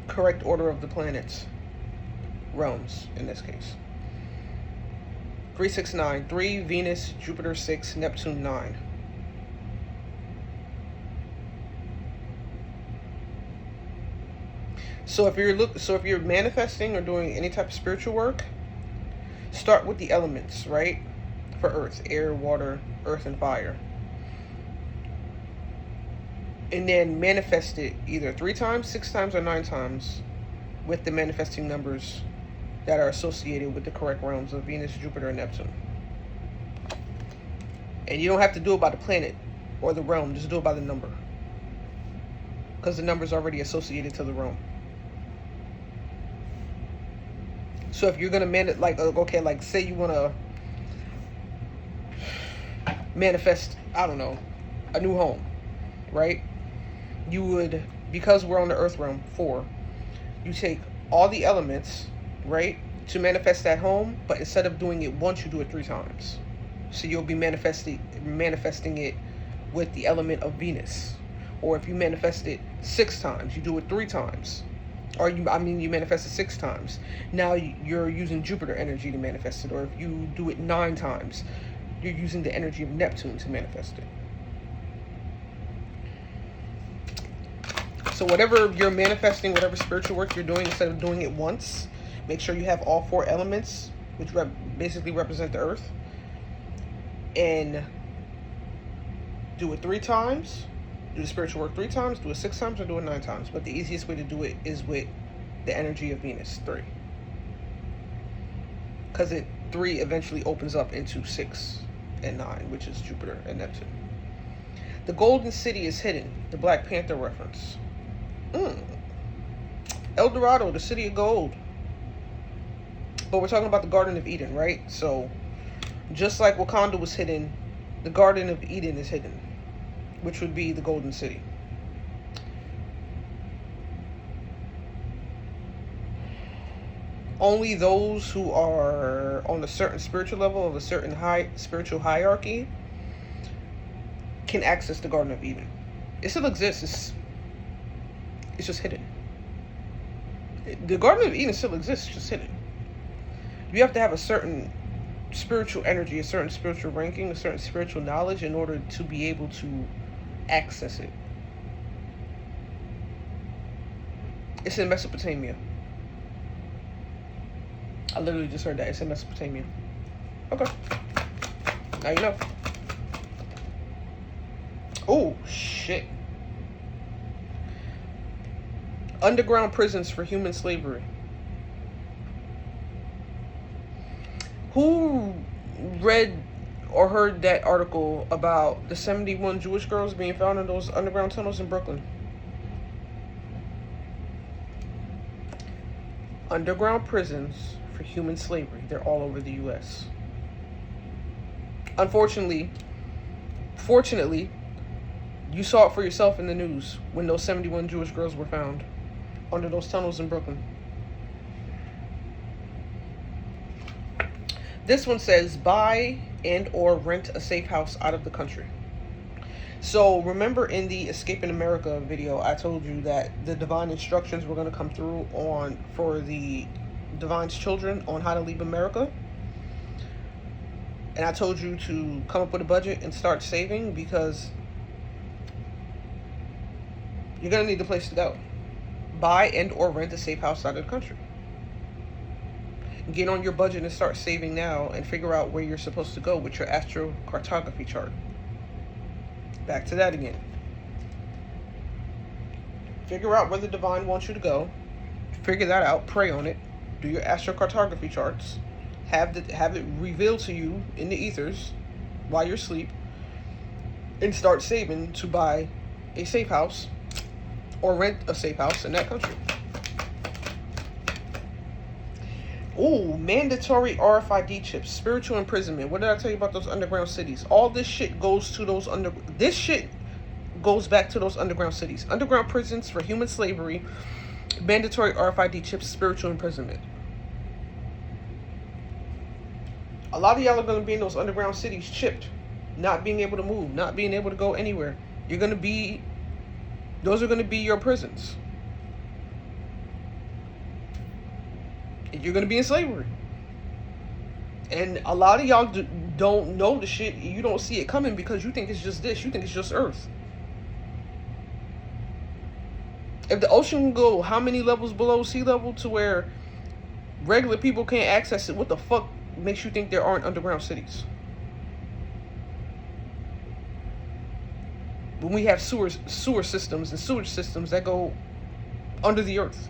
Correct order of the planets. Realms, in this case. 369. 3, Venus, Jupiter 6, Neptune 9. So if you're manifesting or doing any type of spiritual work, start with the elements, right? For earth, air, water, earth, and fire. And then manifest it either 3 times, 6 times, or 9 times with the manifesting numbers that are associated with the correct realms of Venus, Jupiter, and Neptune. And you don't have to do it by the planet or the realm, just do it by the number. Because the number is already associated to the realm. So if you're going to say you want to manifest, I don't know, a new home, right? You would, because we're on the earth realm, 4, you take all the elements, right, to manifest that home, but instead of doing it once, you do it 3 times. So you'll be manifesting it with the element of Venus. Or if you manifest it 6 times, you do it 3 times. You manifest it 6 times. Now you're using Jupiter energy to manifest it. Or if you do it 9 times, you're using the energy of Neptune to manifest it. So whatever you're manifesting, whatever spiritual work you're doing, instead of doing it once, make sure you have all 4 elements, which basically represent the earth. And do it 3 times. Do the spiritual work 3 times, do it 6 times, or do it 9 times. But the easiest way to do it is with the energy of Venus, 3. Because 3 eventually opens up into 6 and 9, which is Jupiter and Neptune. The Golden City is hidden, the Black Panther reference. El Dorado, the city of gold. But we're talking about the Garden of Eden, right? So, just like Wakanda was hidden, the Garden of Eden is hidden, which would be the Golden City. Only those who are on a certain spiritual level of a certain high spiritual hierarchy can access the Garden of Eden. It still exists. It's just hidden. The Garden of Eden still exists, it's just hidden. You have to have a certain spiritual energy, a certain spiritual ranking, a certain spiritual knowledge in order to be able to access it. It's in Mesopotamia. I literally just heard that. It's in Mesopotamia. Okay. Now you know. Oh, shit. Underground prisons for human slavery. Who read or heard that article about the 71 Jewish girls being found in those underground tunnels in Brooklyn? Underground prisons for human slavery. They're all over the U.S. Fortunately, you saw it for yourself in the news when those 71 Jewish girls were found under those tunnels in Brooklyn. This one says, buy and or rent a safe house out of the country. So remember in the Escape in America video, I told you that the divine instructions were going to come through for the divine's children on how to leave America. And I told you to come up with a budget and start saving because you're going to need a place to go. Buy and or rent a safe house out of the country. Get on your budget and start saving now and figure out where you're supposed to go with your astrocartography chart. Back to that again. Figure out where the divine wants you to go. Figure that out. Pray on it. Do your astrocartography charts. Have it revealed to you in the ethers while you're asleep. And start saving to buy a safe house or rent a safe house in that country. Ooh, mandatory RFID chips, spiritual imprisonment. What did I tell you about those underground cities? All this shit goes to those this shit goes back to those underground cities. Underground prisons for human slavery, mandatory RFID chips, spiritual imprisonment. A lot of y'all are going to be in those underground cities chipped, not being able to move, not being able to go anywhere. Those are going to be your prisons. You're going to be in slavery. And a lot of y'all don't know the shit. You don't see it coming because you think it's just this. You think it's just Earth. If the ocean can go how many levels below sea level to where regular people can't access it, what the fuck makes you think there aren't underground cities? When we have sewer systems and sewage systems that go under the earth.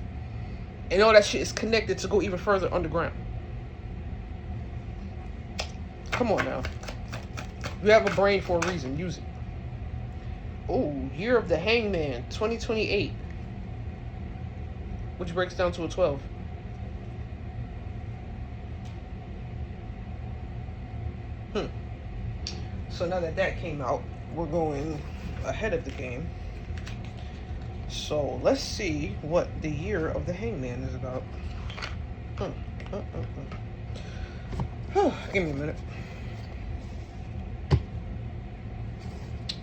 And all that shit is connected to go even further underground. Come on now. You have a brain for a reason. Use it. Oh, Year of the Hangman, 2028. Which breaks down to a 12. So now that that came out, we're going ahead of the game. So let's see what the Year of the Hangman is about. Give me a minute.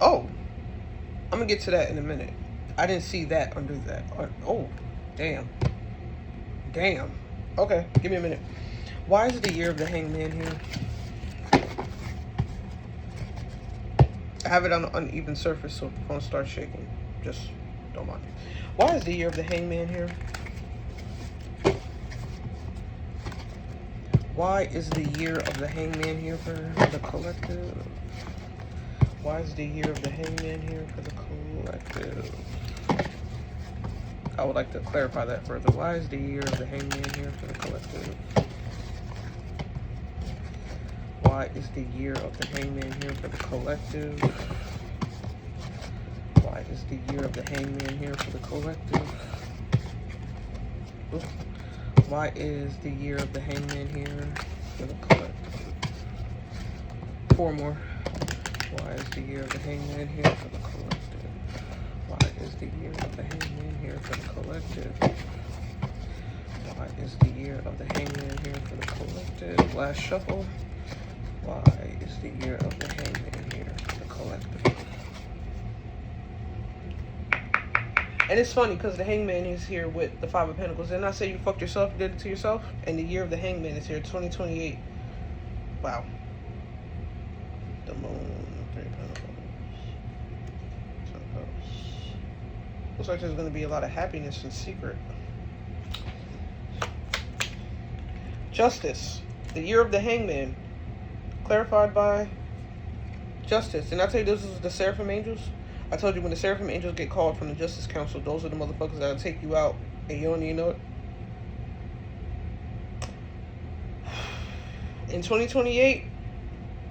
Oh, I'm gonna get to that in a minute. I didn't see that under that. Oh, damn. Damn. Okay, give me a minute. Why is the Year of the Hangman here? I have it on an uneven surface, so if the phone starts shaking, just don't mind. Why is the Year of the Hangman here? Why is the Year of the Hangman here for the collective? Why is the Year of the Hangman here for the collective? I would like to clarify that further. Why is the Year of the Hangman here for the collective? Why is the Year of the Hangman here for the collective? Why is the Year of the Hangman here for the collective? Ooh. Why is the Year of the Hangman here for the collective? 4 more. Why is the Year of the Hangman here for the collective? Why is the Year of the Hangman here for the collective? Why is the Year of the Hangman here for the collective? Last shuffle. Why is the Year of the Hangman here for the collective? And it's funny because the Hangman is here with the 5 of Pentacles. Didn't I say you fucked yourself, you did it to yourself? And the Year of the Hangman is here, 2028. Wow. The Moon, 3 of Pentacles. 10 of Cups. Looks like there's going to be a lot of happiness and secret. Justice. The Year of the Hangman. Clarified by Justice. And I tell you, this is the Seraphim Angels. I told you when the Seraphim Angels get called from the Justice Council, those are the motherfuckers that'll take you out and you don't even know it. In 2028,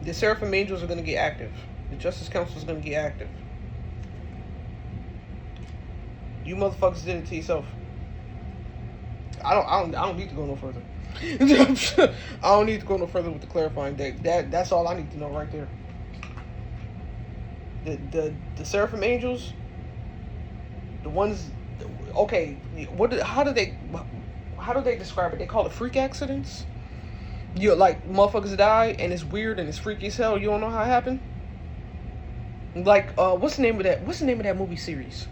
the Seraphim Angels are going to get active. The Justice Council is going to get active. You motherfuckers did it to yourself. I don't need to go no further. I don't need to go no further with the clarifying deck. That's all I need to know right there. The Seraphim Angels, the ones, okay, how do they describe it? They call it freak accidents. You like motherfuckers die and it's weird and it's freaky as hell. You don't know how it happened. Like what's the name of that movie series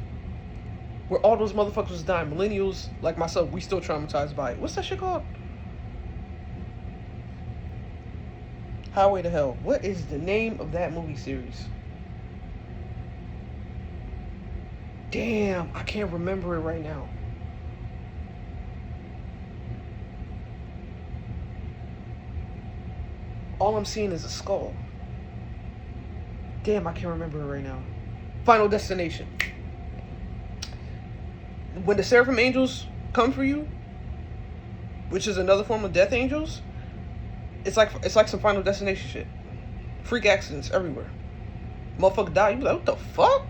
where all those motherfuckers dying? Millennials like myself, we still traumatized by it. What's that shit called? Highway to Hell. What is the name of that movie series? Damn, I can't remember it right now. All I'm seeing is a skull. Damn, I can't remember it right now. Final Destination. When the Seraphim Angels come for you, which is another form of Death Angels, it's like some Final Destination shit. Freak accidents everywhere. Motherfucker die, you be like, what the fuck?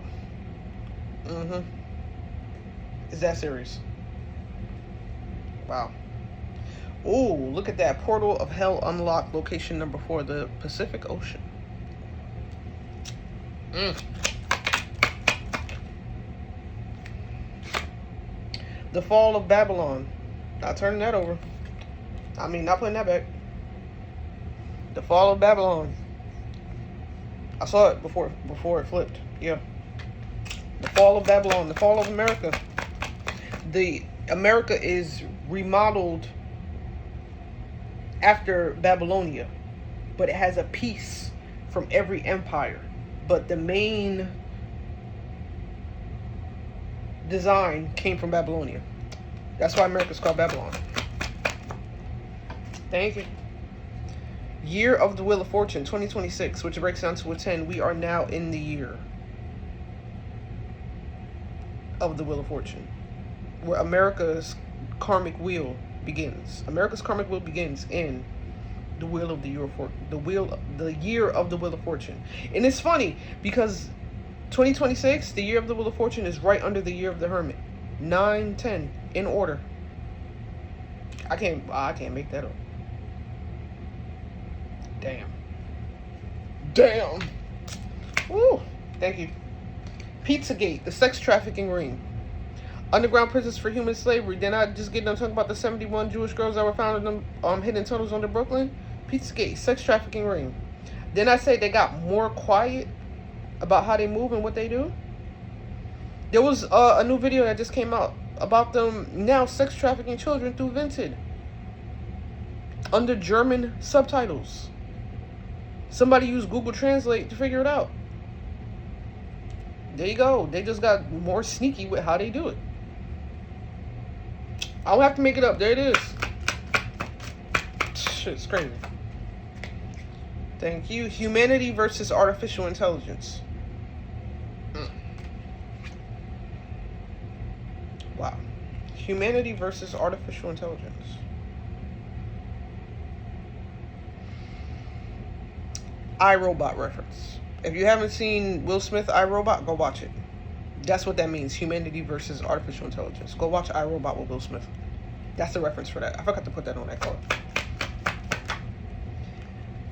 It's that serious. Wow. Oh, look at that. Portal of Hell unlocked. Location number 4, the Pacific Ocean. The Fall of Babylon. Not turning that over. I mean, not putting that back. The Fall of Babylon. I saw it before it flipped. Yeah. The Fall of Babylon. The Fall of America. America is remodeled after Babylonia. but it has a piece from every empire. But the main design came from Babylonia. That's why America's called Babylon. Thank you. Year of the Wheel of Fortune, 2026, which breaks down to a 10. We are now in the year of the Wheel of Fortune, where America's karmic wheel begins. America's karmic wheel begins in the wheel of the year the year of the Wheel of Fortune. And it's funny because 2026, the year of the Wheel of Fortune, is right under the year of the Hermit. 9, 10 in order. I can't make that up. Damn. Woo. Thank you. Pizzagate, the sex trafficking ring. Underground prisons for human slavery. Then I just get done talking about the 71 Jewish girls that were found in them hidden tunnels under Brooklyn. Pizzagate, sex trafficking ring. Then I say they got more quiet about how they move and what they do. There was a new video that just came out about them now sex trafficking children through Vinted under German subtitles. Somebody used Google Translate to figure it out. There you go. They just got more sneaky with how they do it. I don't have to make it up. There it is. Shit's crazy. Thank you. Humanity versus artificial intelligence. Wow. Humanity versus artificial intelligence. iRobot reference. If you haven't seen Will Smith iRobot, go watch it. That's what that means. Humanity versus artificial intelligence. Go watch iRobot with Will Smith. That's the reference for that. I forgot to put that on that card.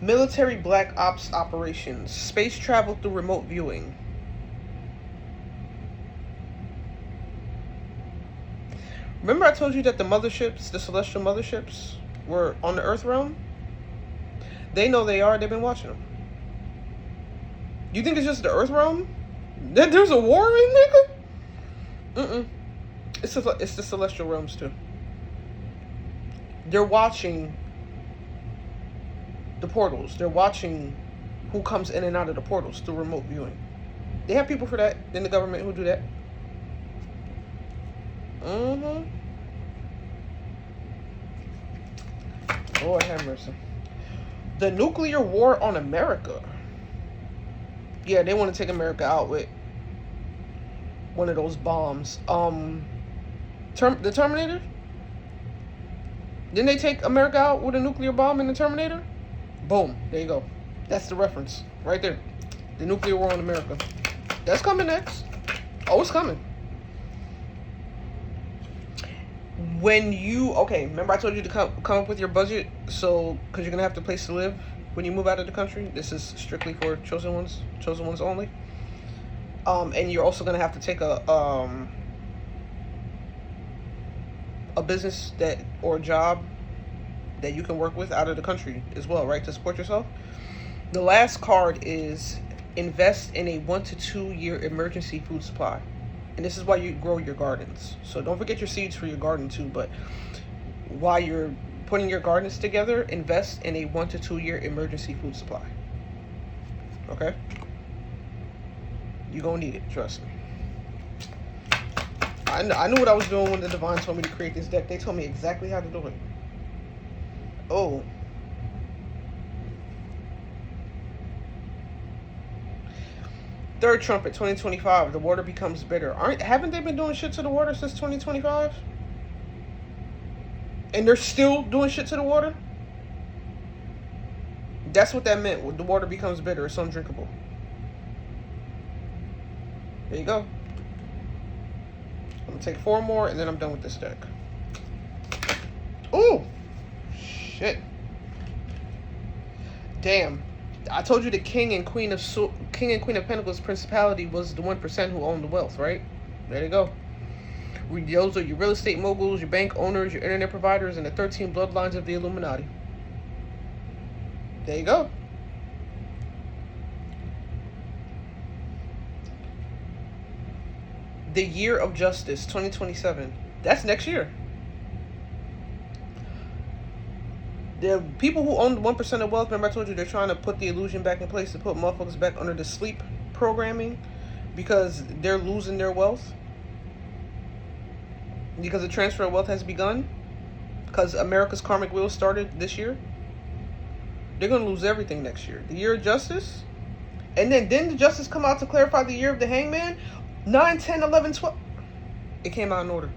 Military Black Ops operations. Space travel through remote viewing. Remember I told you that the motherships, the celestial motherships, were on the Earth realm? They know they are. They've been watching them. You think it's just the Earth realm? That there's a war in, nigga? It's the celestial realms too. They're watching the portals. They're watching who comes in and out of the portals through remote viewing. They have people for that in the government who do that. Lord have mercy. The nuclear war on America. Yeah, they want to take America out with one of those bombs. The Terminator? Didn't they take America out with a nuclear bomb in the Terminator? Boom. There you go. That's the reference. Right there. The nuclear war on America. That's coming next. Oh, it's coming. Remember I told you to come up with your budget, so because you're gonna have a place to live when you move out of the country. This is strictly for chosen ones only. And you're also gonna have to take a business or a job that you can work with out of the country as well, right, to support yourself. The last card is invest in a 1 to 2 year emergency food supply. And this is why you grow your gardens. So don't forget your seeds for your garden too. But while you're putting your gardens together, invest in a 1 to 2 year emergency food supply. Okay? You're going to need it. Trust me. I knew what I was doing when the Divine told me to create this deck. They told me exactly how to do it. Oh. Third trumpet, 2025. The water becomes bitter. Haven't they been doing shit to the water since 2025? And they're still doing shit to the water? That's what that meant. The water becomes bitter. It's undrinkable. There you go. I'm going to take 4 more and then I'm done with this deck. Ooh. Shit. Damn. I told you the King and Queen of Pentacles principality was the 1% who owned the wealth, right? There you go. Those are your real estate moguls, your bank owners, your internet providers, and the 13 bloodlines of the Illuminati. There you go. The Year of Justice, 2027. That's next year. The people who own 1% of wealth, remember I told you they're trying to put the illusion back in place to put motherfuckers back under the sleep programming because they're losing their wealth. Because the transfer of wealth has begun. Because America's karmic wheel started this year. They're going to lose everything next year. The year of justice. And then didn't the justice come out to clarify the year of the hangman? 9, 10, 11, 12. It came out in order.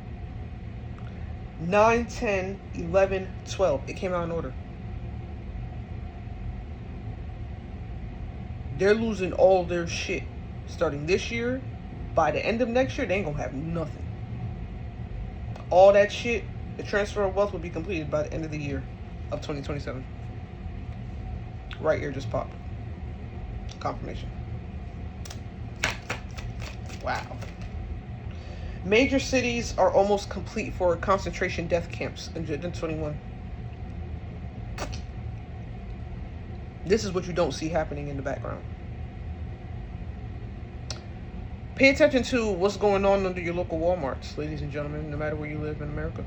9, 10, 11, 12. It came out in order. They're losing all their shit starting this year. By the end of next year, they ain't gonna have nothing. All that shit, the transfer of wealth will be completed by the end of the year of 2027. Right ear just popped. Confirmation. Wow. Major cities are almost complete for concentration death camps in 2021. This is what you don't see happening in the background. Pay attention to what's going on under your local Walmarts, ladies and gentlemen, no matter where you live in America.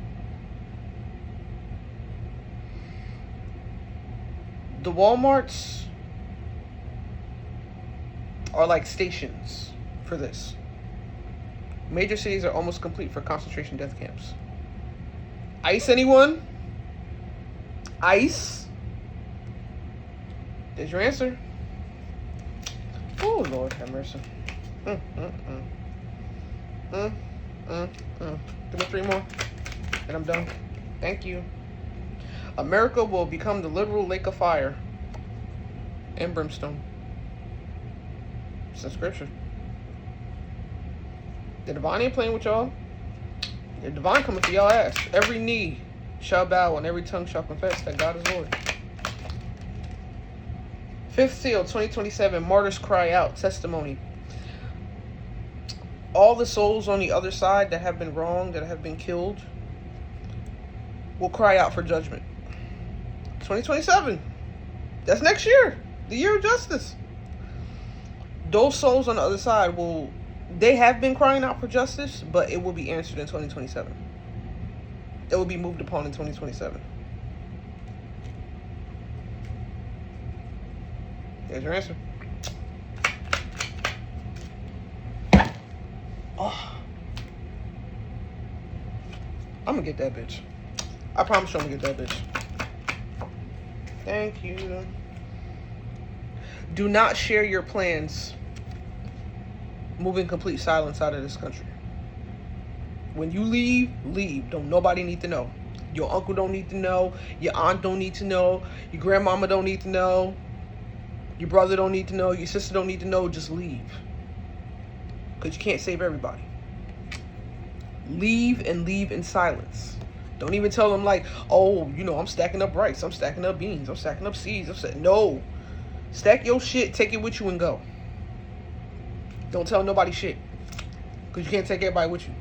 The Walmarts are like stations for this. Major cities are almost complete for concentration death camps. ICE, anyone? ICE? There's your answer. Oh, Lord have mercy. Give me 3 more, and I'm done. Thank you. America will become the literal lake of fire and brimstone. It's in scripture. The divine ain't playing with y'all. The divine coming for y'all ass. Every knee shall bow and every tongue shall confess that God is Lord. 5th seal, 2027, martyrs cry out, testimony. All the souls on the other side that have been wronged, that have been killed, will cry out for judgment. 2027. That's next year. The year of justice. Those souls on the other side they have been crying out for justice, but it will be answered in 2027. It will be moved upon in 2027. There's your answer. Oh. I'm gonna get that bitch. I promise you I'm gonna get that bitch. Thank you. Do not share your plans. Moving complete silence out of this country. When you leave, leave. Don't nobody need to know. Your uncle don't need to know. Your aunt don't need to know. Your grandmama don't need to know. Your brother don't need to know. Your sister don't need to know. Just leave. Because you can't save everybody. Leave and leave in silence. Don't even tell them like, oh, I'm stacking up rice. I'm stacking up beans. I'm stacking up seeds. No. Stack your shit. Take it with you and go. Don't tell nobody shit. Because you can't take everybody with you.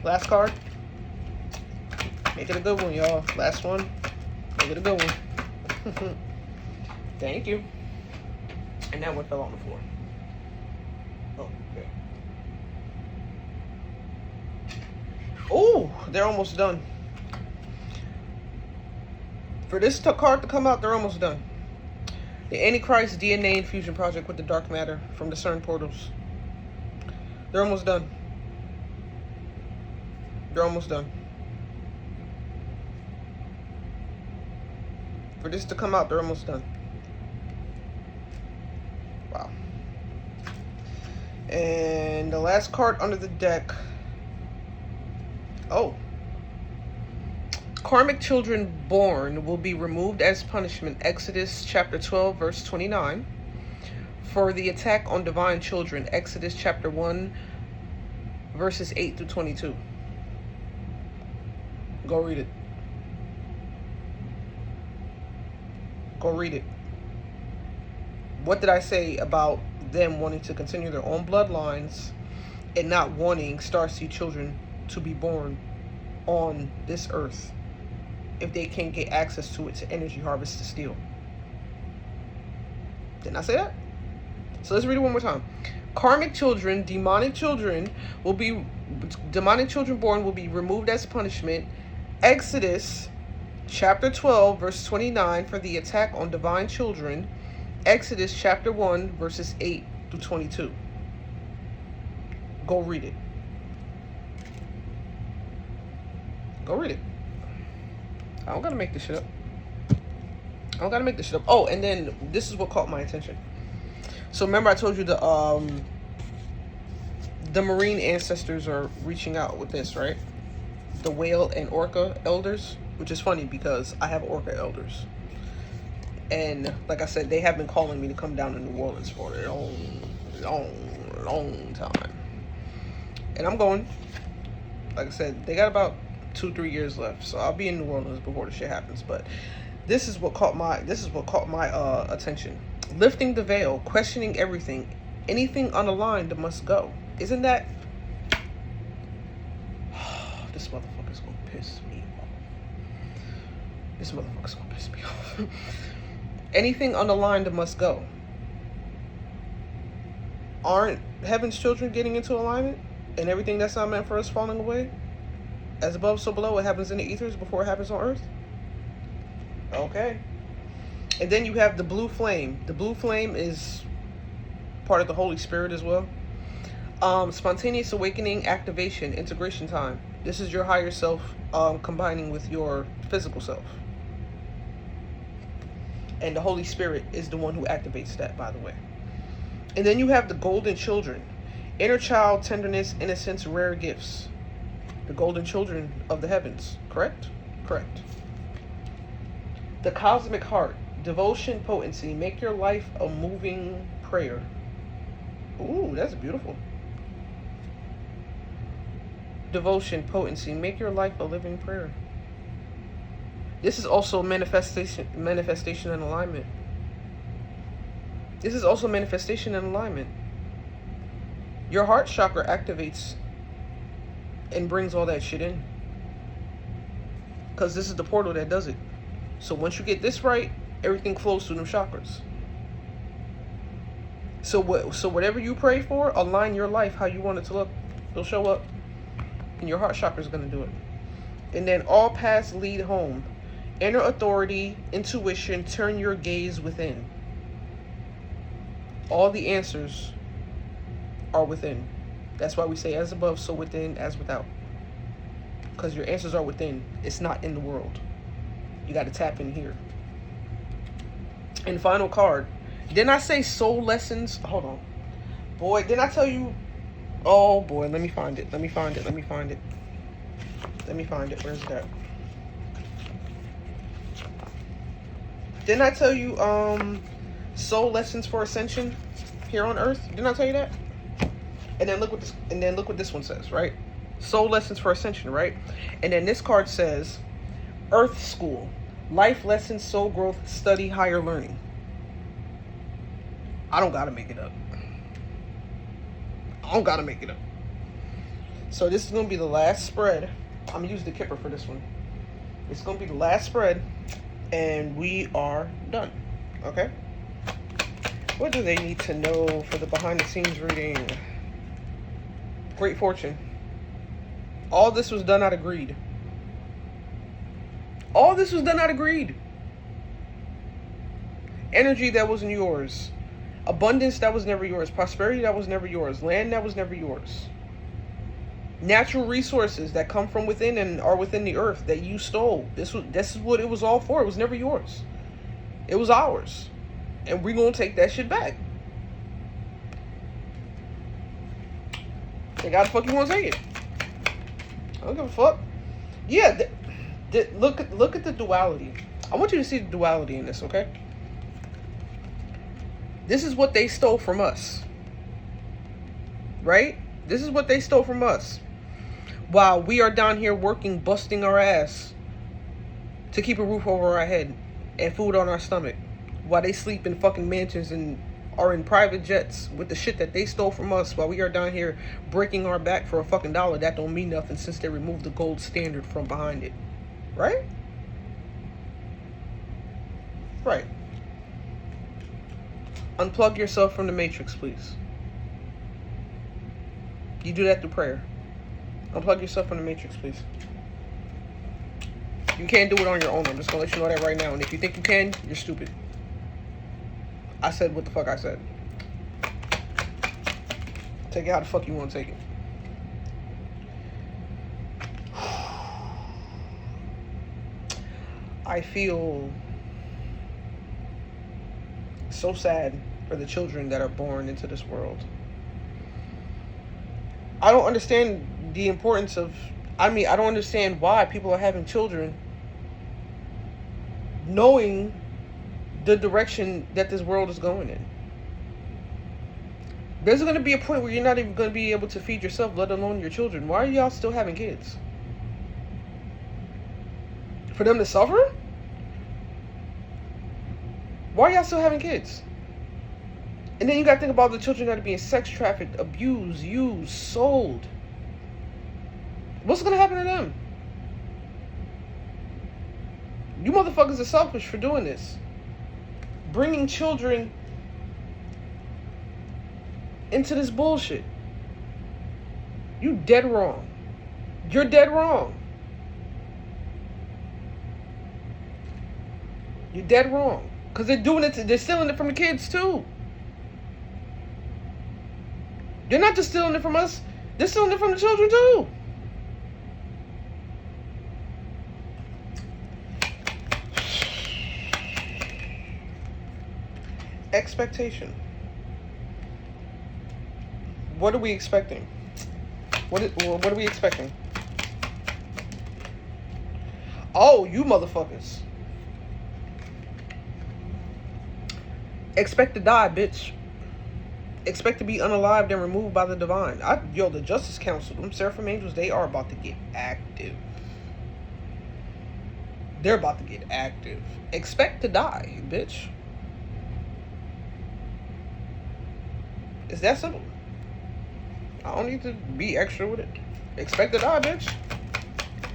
Last card. Make it a good one, y'all. Last one. Make it a good one. Thank you. And that one fell on the floor. Oh, okay. Oh, they're almost done. For this card to come out, they're almost done. The Antichrist DNA infusion project with the dark matter from the CERN portals. They're almost done. They're almost done. For this to come out, they're almost done. Wow. And the last card under the deck. Oh. Karmic children born will be removed as punishment. Exodus chapter 12, verse 29. For the attack on divine children. Exodus chapter 1, verses 8 through 22. Go read it. Go read it. What did I say about them wanting to continue their own bloodlines and not wanting starseed children to be born on this earth if they can't get access to it to energy harvest to steal? Didn't I say that? So let's read it one more time. Karmic children, demonic children born will be removed as punishment. Exodus chapter 12, verse 29 for the attack on divine children. Exodus chapter 1, verses 8 through 22. Go read it. Go read it. I don't gotta make this shit up. Oh, and then this is what caught my attention. So remember I told you the marine ancestors are reaching out with this, right? The whale and orca elders, which is funny because I have orca elders. And like I said, they have been calling me to come down to New Orleans for a long time. And I'm going. Like I said, they got about 2-3 years left, so I'll be in New Orleans before the shit happens. But this is what caught my attention. Lifting the veil, questioning everything, anything unaligned must go. Isn't that? This motherfucker's gonna piss me off. Anything unaligned must go. Aren't heaven's children getting into alignment? And everything that's not meant for us falling away? As above, so below, it happens in the ethers before it happens on earth? Okay. And then you have the blue flame. The blue flame is part of the Holy Spirit as well. Spontaneous awakening, activation, integration time. This is your higher self combining with your physical self. And the Holy Spirit is the one who activates that, by the way. And then you have the golden children. Inner child, tenderness, innocence, rare gifts. The golden children of the heavens. Correct? Correct. The cosmic heart. Devotion, potency. Make your life a moving prayer. Ooh, that's beautiful. Devotion, potency. Make your life a living prayer. This is also manifestation and alignment. This is also manifestation and alignment. Your heart chakra activates and brings all that shit in. Because this is the portal that does it. So once you get this right, everything flows through them chakras. So whatever you pray for, align your life how you want it to look. It'll show up. And your heart chakra is going to do it. And then all paths lead home. Inner authority, intuition, turn your gaze within. All the answers are within. That's why we say as above, so within, as without. Because your answers are within. It's not in the world. You got to tap in here. And final card. Didn't I say soul lessons? Hold on. Boy, didn't I tell you? Oh boy, let me find it. Where's that? Didn't I tell you soul lessons for ascension here on earth? Didn't I tell you that? And then look what this one says, right? Soul lessons for ascension, right? And then this card says Earth School. Life lessons, soul growth, study, higher learning. I don't gotta make it up. So this is gonna be the last spread. I'm gonna use the kipper for this one. It's gonna be the last spread, and we are done. Okay? What do they need to know for the behind the scenes reading? Great fortune. All this was done out of greed. Energy that wasn't yours. Abundance that was never yours. Prosperity that was never yours. Land that was never yours. Natural resources that come from within and are within the earth that you stole. This is what it was all for. It was never yours. It was ours. And we're going to take that shit back. Think how the fuck you want to take it? I don't give a fuck. Yeah, look at the duality. I want you to see the duality in this, okay? This is what they stole from us. Right? This is what they stole from us. While we are down here working, busting our ass to keep a roof over our head and food on our stomach. While they sleep in fucking mansions and are in private jets with the shit that they stole from us, while we are down here breaking our back for a fucking dollar that don't mean nothing since they removed the gold standard from behind it. Right? Right. Unplug yourself from the matrix, please. You do that through prayer. Unplug yourself from the matrix, please. You can't do it on your own. I'm just gonna let you know that right now. And if you think you can, you're stupid. I said what the fuck I said. Take it how the fuck you want to take it. I feel so sad for the children that are born into this world. I don't understand the importance of, I don't understand why people are having children knowing the direction that this world is going in. There's going to be a point where you're not even going to be able to feed yourself, let alone your children. Why are y'all still having kids? For them to suffer? Why are y'all still having kids? And then you got to think about the children that are being sex trafficked, abused, used, sold. What's going to happen to them? You motherfuckers are selfish for doing this. Bringing children into this bullshit. You dead wrong. You're dead wrong. You're dead wrong. Because they're doing it, they're stealing it from the kids too. They're not just stealing it from us, they're stealing it from the children too. Expectation. What are we expecting? What are we expecting? Oh, you motherfuckers. Expect to die, bitch. Expect to be unalived and removed by the divine. The Justice Council, them Seraphim angels, they are about to get active. They're about to get active. Expect to die, bitch. It's that simple. I don't need to be extra with it. Expect to die, bitch.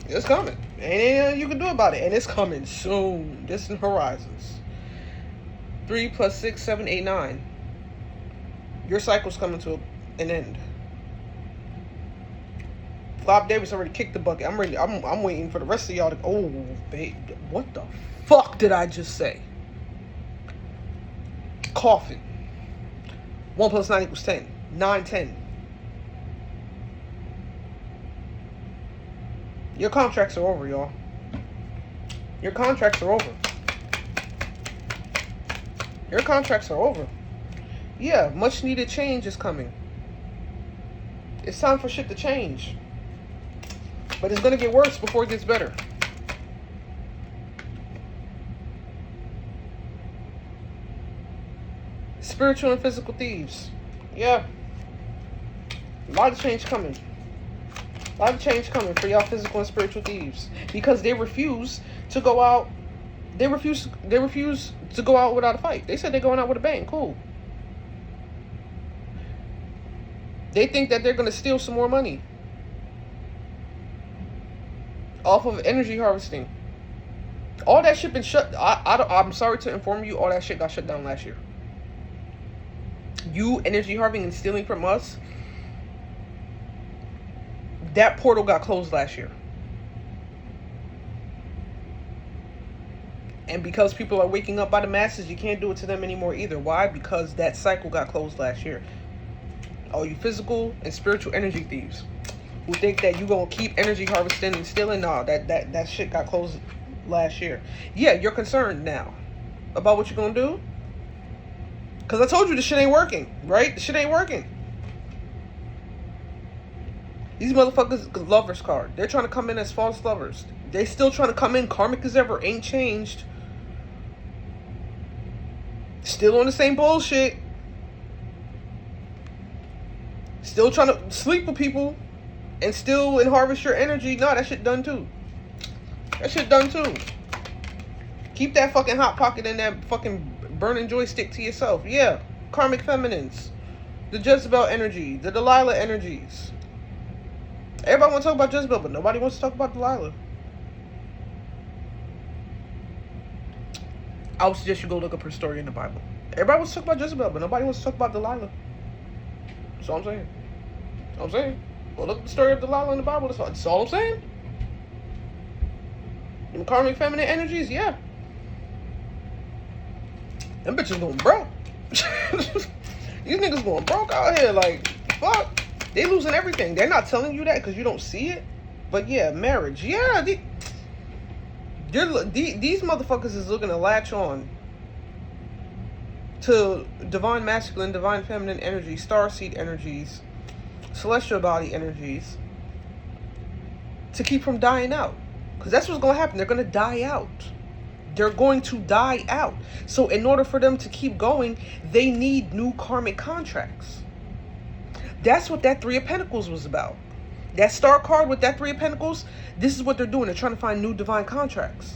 It's coming. Ain't anything you can do about it. And it's coming soon. Distant horizons. 3 + 6, 7, 8, 9. Your cycle's coming to an end. Bob Davis already kicked the bucket. I'm ready. I'm waiting for the rest of y'all to. Oh, babe. What the fuck did I just say? Coffin. 1 + 9 = 10. 9, 10. Your contracts are over, y'all. Your contracts are over. Your contracts are over. Yeah, much needed change is coming. It's time for shit to change. But it's going to get worse before it gets better. Spiritual and physical thieves. Yeah. A lot of change coming. A lot of change coming for y'all physical and spiritual thieves. Because they refuse to go out. They refuse to go out without a fight. They said they're going out with a bang. Cool. They think that they're going to steal some more money off of energy harvesting. All that shit been shut. I'm sorry to inform you, all that shit got shut down last year. You energy harvesting and stealing from us, that portal got closed last year. And because people are waking up by the masses, you can't do it to them anymore either. Why? Because that cycle got closed last year. All you physical and spiritual energy thieves who think that you gonna keep energy harvesting and stealing, nah, that shit got closed last year. Yeah, you're concerned now about what you're gonna do. Because I told you this shit ain't working, right? The shit ain't working. These motherfuckers, lovers card. They're trying to come in as false lovers. They still trying to come in karmic as ever. Ain't changed. Still on the same bullshit. Still trying to sleep with people. And still harvest your energy. Nah, that shit done too. That shit done too. Keep that fucking hot pocket and that fucking burning joystick to yourself. Yeah. Karmic feminines. The Jezebel energy. The Delilah energies. Everybody wants to talk about Jezebel, but nobody wants to talk about Delilah. I would suggest you go look up her story in the Bible. Everybody wants to talk about Jezebel, but nobody wants to talk about Delilah. That's all I'm saying. That's all I'm saying. Go look at the story of Delilah in the Bible. That's all I'm saying. Them karmic feminine energies, yeah. Them bitches going broke. These niggas going broke out here. Like, fuck. They losing everything. They're not telling you that because you don't see it. But yeah, marriage. Yeah, these motherfuckers is looking to latch on to divine masculine, divine feminine energy, starseed energies, celestial body energies, to keep from dying out. Because that's what's going to happen. They're going to die out. They're going to die out. So in order for them to keep going, they need new karmic contracts. That's what that Three of Pentacles was about. That star card with that Three of Pentacles, this is what they're doing. They're trying to find new divine contracts.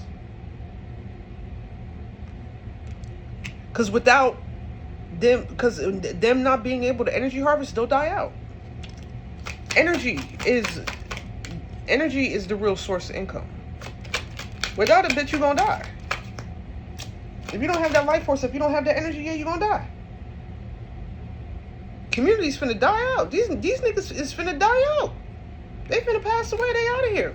Because without them, because them not being able to energy harvest, they'll die out. Energy is the real source of income. Without it, bitch, you're gonna die. If you don't have that life force, if you don't have that energy, yeah, you're gonna die. Community's finna die out. These niggas is finna die out. They finna pass away. They out of here.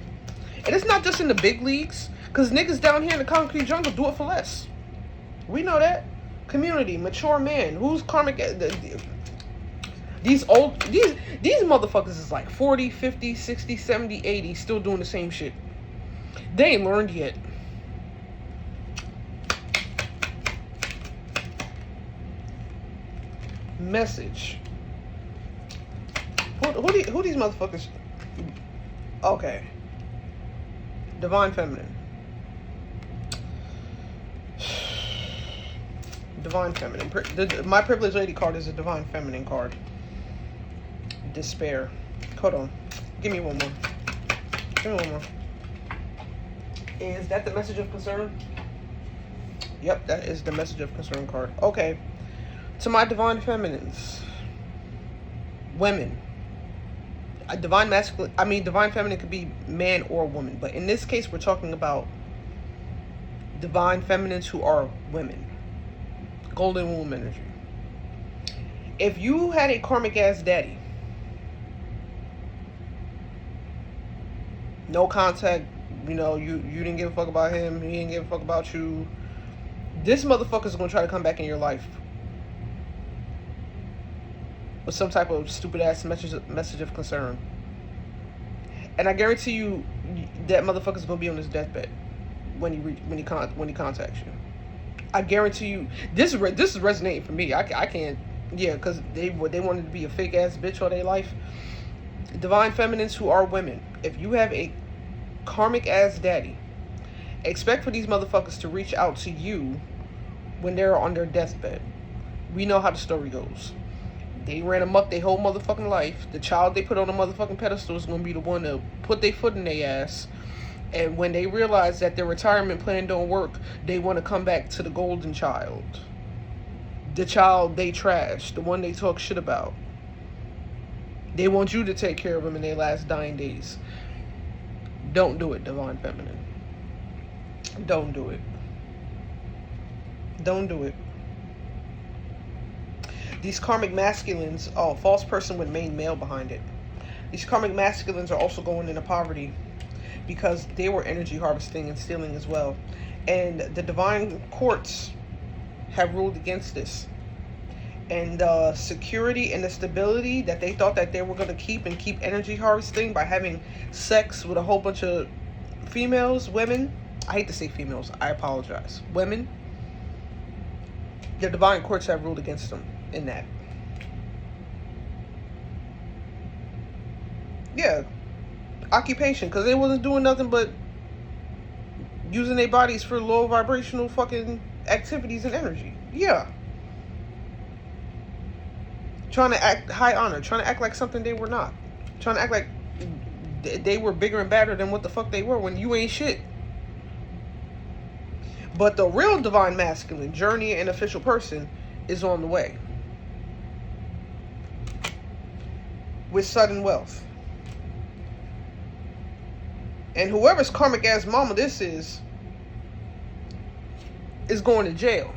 And it's not just in the big leagues, because niggas down here in the concrete jungle do it for less. We know that. Community, mature man. Who's karmic? These motherfuckers is like 40, 50, 60, 70, 80, still doing the same shit. They ain't learned yet. Message. Who these motherfuckers? Okay. Divine feminine. Divine feminine. My privileged lady card is a divine feminine card. Despair. Hold on. Give me one more. Give me one more. Is that the message of concern? Yep, that is the message of concern card. Okay. To my divine feminines. Women. Divine feminine could be man or woman. But in this case, we're talking about divine feminines who are women. Golden womb energy. If you had a karmic ass daddy, no contact, you didn't give a fuck about him, he didn't give a fuck about you, this motherfucker's gonna try to come back in your life with some type of stupid ass message of concern. And I guarantee you that motherfucker's gonna be on his deathbed when he contacts you. I guarantee you this is resonating for me. I can't, yeah, because they wanted to be a fake ass bitch all their life. Divine feminines who are women, if you have a karmic ass daddy, expect for these motherfuckers to reach out to you when they're on their deathbed. We know how the story goes. They ran amok their whole motherfucking life. The child they put on a motherfucking pedestal is gonna be the one to put their foot in their ass. And when they realize that their retirement plan don't work, they want to come back to the golden child. The child they trashed, the one they talk shit about. They want you to take care of them in their last dying days. Don't do it, divine feminine. Don't do it. Don't do it. These karmic masculines, false person with main male behind it. These karmic masculines are also going into poverty because they were energy harvesting and stealing as well. And the divine courts have ruled against this. And the security and the stability that they thought that they were going to keep energy harvesting by having sex with a whole bunch of females, women. I hate to say females. I apologize. Women. The divine courts have ruled against them in that. Yeah. Occupation, because they wasn't doing nothing but using their bodies for low vibrational fucking activities and energy. Yeah. Trying to act high honor, trying to act like something they were not. Trying to act like they were bigger and badder than what the fuck they were when you ain't shit. But the real divine masculine, journey and official person, is on the way. With sudden wealth. And whoever's karmic ass mama this is going to jail.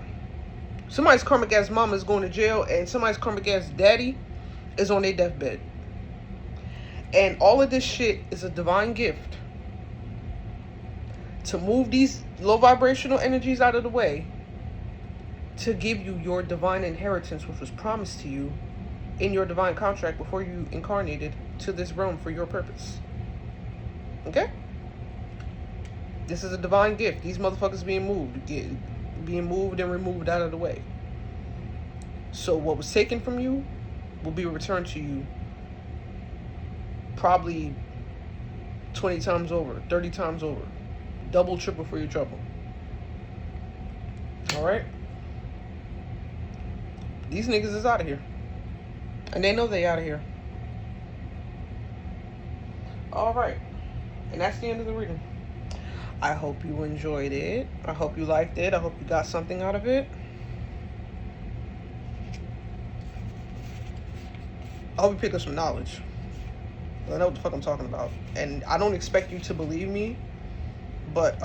Somebody's karmic ass mama is going to jail, and somebody's karmic ass daddy is on their deathbed. And all of this shit is a divine gift to move these low vibrational energies out of the way, to give you your divine inheritance, which was promised to you in your divine contract before you incarnated to this realm for your purpose. Okay? This is a divine gift. These motherfuckers being moved and removed out of the way. So what was taken from you will be returned to you probably 20 times over, 30 times over. Double, triple for your trouble. Alright? These niggas is out of here. And they know they out of here. Alright. And that's the end of the reading. I hope you enjoyed it. I hope you liked it. I hope you got something out of it. I hope you pick up some knowledge. I know what the fuck I'm talking about. And I don't expect you to believe me. But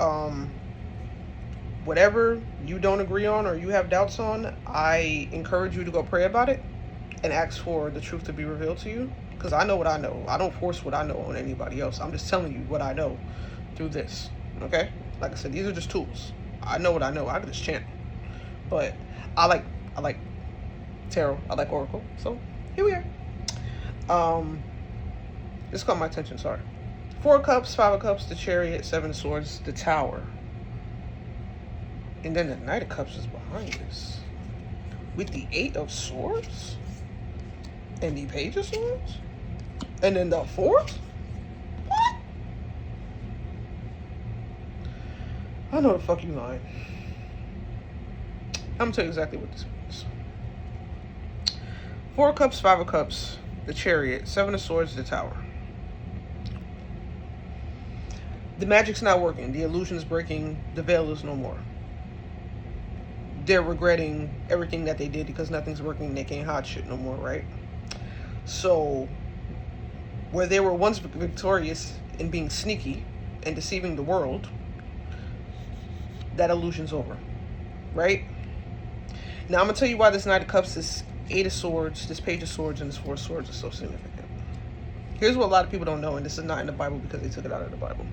whatever you don't agree on or you have doubts on, I encourage you to go pray about it and ask for the truth to be revealed to you. Because I know what I know. I don't force what I know on anybody else. I'm just telling you what I know through this. Okay? Like I said, these are just tools. I know what I know. I can just chant. But I like tarot. I like oracle. So here we are. This caught my attention, sorry. 4 of Cups, 5 of Cups, the Chariot, 7 of Swords, the Tower. And then the Knight of Cups is behind this. With the 8 of Swords? And the Page of Swords? And then the 4th? What? I know the fuck you lying. I'm gonna tell you exactly what this means. 4 of Cups, 5 of Cups, the Chariot, 7 of Swords, the Tower. The magic's not working. The illusion is breaking. The veil is no more. They're regretting everything that they did because nothing's working. They can't hide shit no more, right? So, where they were once victorious in being sneaky and deceiving the world, that illusion's over, right? Now, I'm going to tell you why this Knight of Cups, this 8 of Swords, this Page of Swords, and this 4 of Swords is so significant. Here's what a lot of people don't know, and this is not in the Bible because they took it out of the Bible.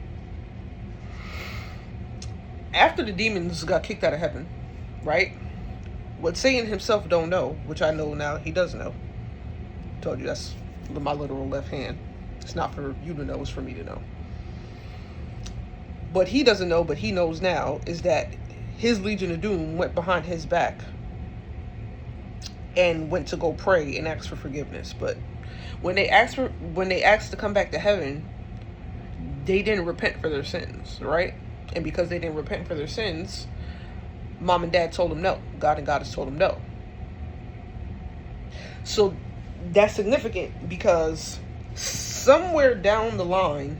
After the demons got kicked out of heaven, right? What Satan himself don't know, which I know now he does know. Told you that's my literal left hand. It's not for you to know, it's for me to know. What he doesn't know, but he knows now, is that his Legion of Doom went behind his back and went to go pray and ask for forgiveness. But when they asked to come back to heaven, they didn't repent for their sins, right? And because they didn't repent for their sins, Mom and Dad told them no. God and Goddess told them no. So that's significant because somewhere down the line,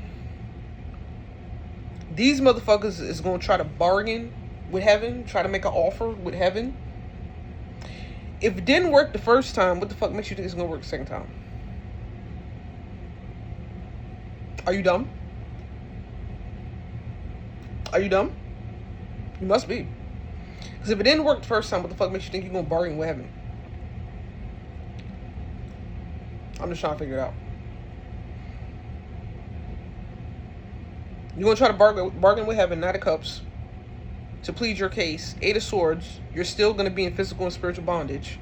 these motherfuckers is going to try to bargain with heaven, try to make an offer with heaven. If it didn't work the first time, what the fuck makes you think it's going to work the second time? Are you dumb? Are you dumb? You must be. Because if it didn't work the first time, what the fuck makes you think you're going to bargain with heaven? I'm just trying to figure it out. You're going to try to bargain with heaven, Knight of Cups, to plead your case. 8 of Swords, you're still going to be in physical and spiritual bondage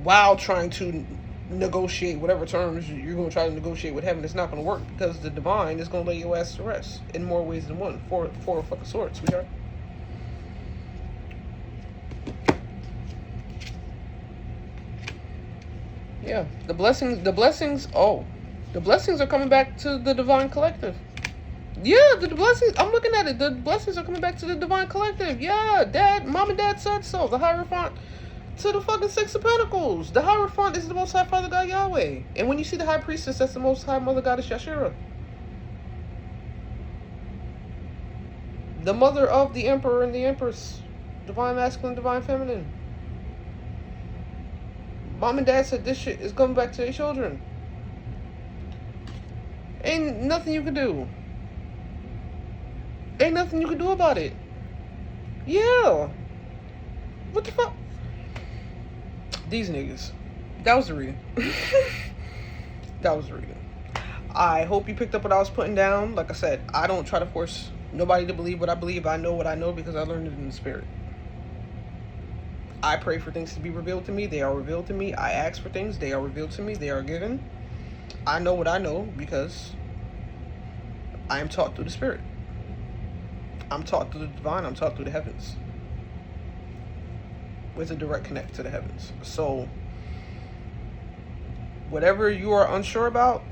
while trying to negotiate whatever terms you're going to try to negotiate with heaven. It's not going to work because the divine is going to lay your ass to rest in more ways than one. 4 of fucking Swords, sweetheart. Yeah, the blessings are coming back to the divine collective. Yeah, the blessings, I'm looking at it. The blessings are coming back to the divine collective. Yeah, Mom and Dad said so. The Hierophant to the fucking 6 of Pentacles. The Hierophant is the Most High Father God Yahweh. And when you see the High Priestess, that's the Most High Mother Goddess Yashira. The mother of the Emperor and the Empress. Divine Masculine, Divine Feminine. Mom and Dad said this shit is coming back to their children. Ain't nothing you can do. Ain't nothing you can do about it. Yeah. What the fuck? These niggas. That was the reading. That was the reading. I hope you picked up what I was putting down. Like I said, I don't try to force nobody to believe what I believe. I know what I know because I learned it in the spirit. I pray for things to be revealed to me. They are revealed to me. I ask for things. They are revealed to me. They are given. I know what I know because I am taught through the spirit. I'm taught through the divine. I'm taught through the heavens. With a direct connect to the heavens. So, whatever you are unsure about,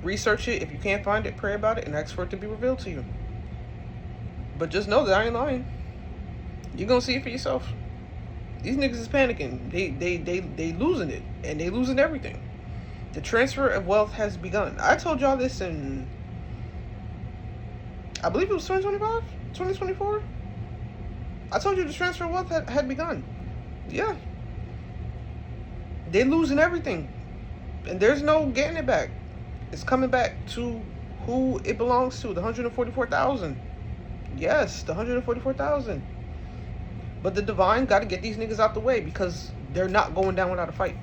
research it. If you can't find it, pray about it and ask for it to be revealed to you. But just know that I ain't lying. You're gonna see it for yourself. These niggas is panicking. They losing it. And they losing everything. The transfer of wealth has begun. I told y'all this in, I believe it was 2025? 2024? I told you the transfer of wealth had begun. Yeah. They're losing everything. And there's no getting it back. It's coming back to who it belongs to. The 144,000. Yes, the 144,000. But the divine got to get these niggas out the way because they're not going down without a fight.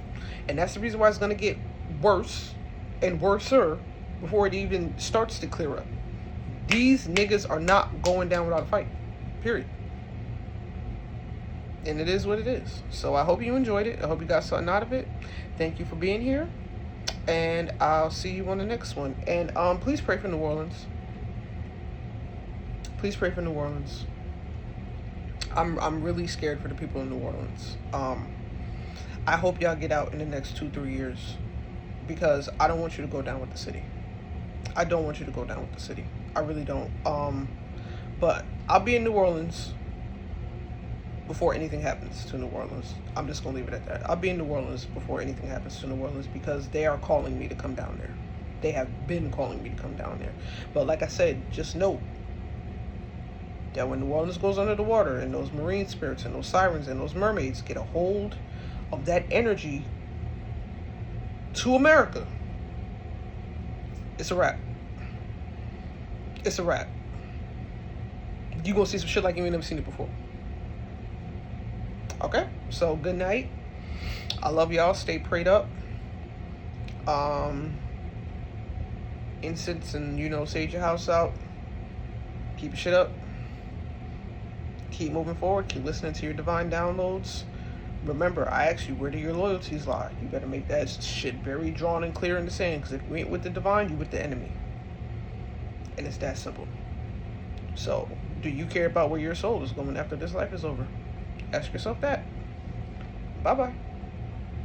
And that's the reason why it's going to get worse and worser before it even starts to clear up. These niggas are not going down without a fight. Period. And it is what it is. So I hope you enjoyed it. I hope you got something out of it. Thank you for being here. And I'll see you on the next one. And please pray for New Orleans. Please pray for New Orleans. I'm really scared for the people in New Orleans. I hope y'all get out in the next 2-3 years because I don't want you to go down with the city. I don't want you to go down with the city. I really don't. But I'll be in New Orleans before anything happens to New Orleans. I'm just gonna leave it at that. I'll be in New Orleans before anything happens to New Orleans because they are calling me to come down there. They have been calling me to come down there. But like I said, just note that when New Orleans goes under the water and those marine spirits and those sirens and those mermaids get a hold of that energy to America, it's a wrap. It's a wrap. You gonna see some shit like you ain't never seen it before. Okay, so good night. I love y'all. Stay prayed up. Incense and sage your house out. Keep your shit up. Keep moving forward. Keep listening to your divine downloads. Remember, I asked you, where do your loyalties lie? You better make that shit very drawn and clear in the sand, because if you ain't with the divine, you with the enemy. And it's that simple. So, do you care about where your soul is going after this life is over? Ask yourself that. Bye-bye.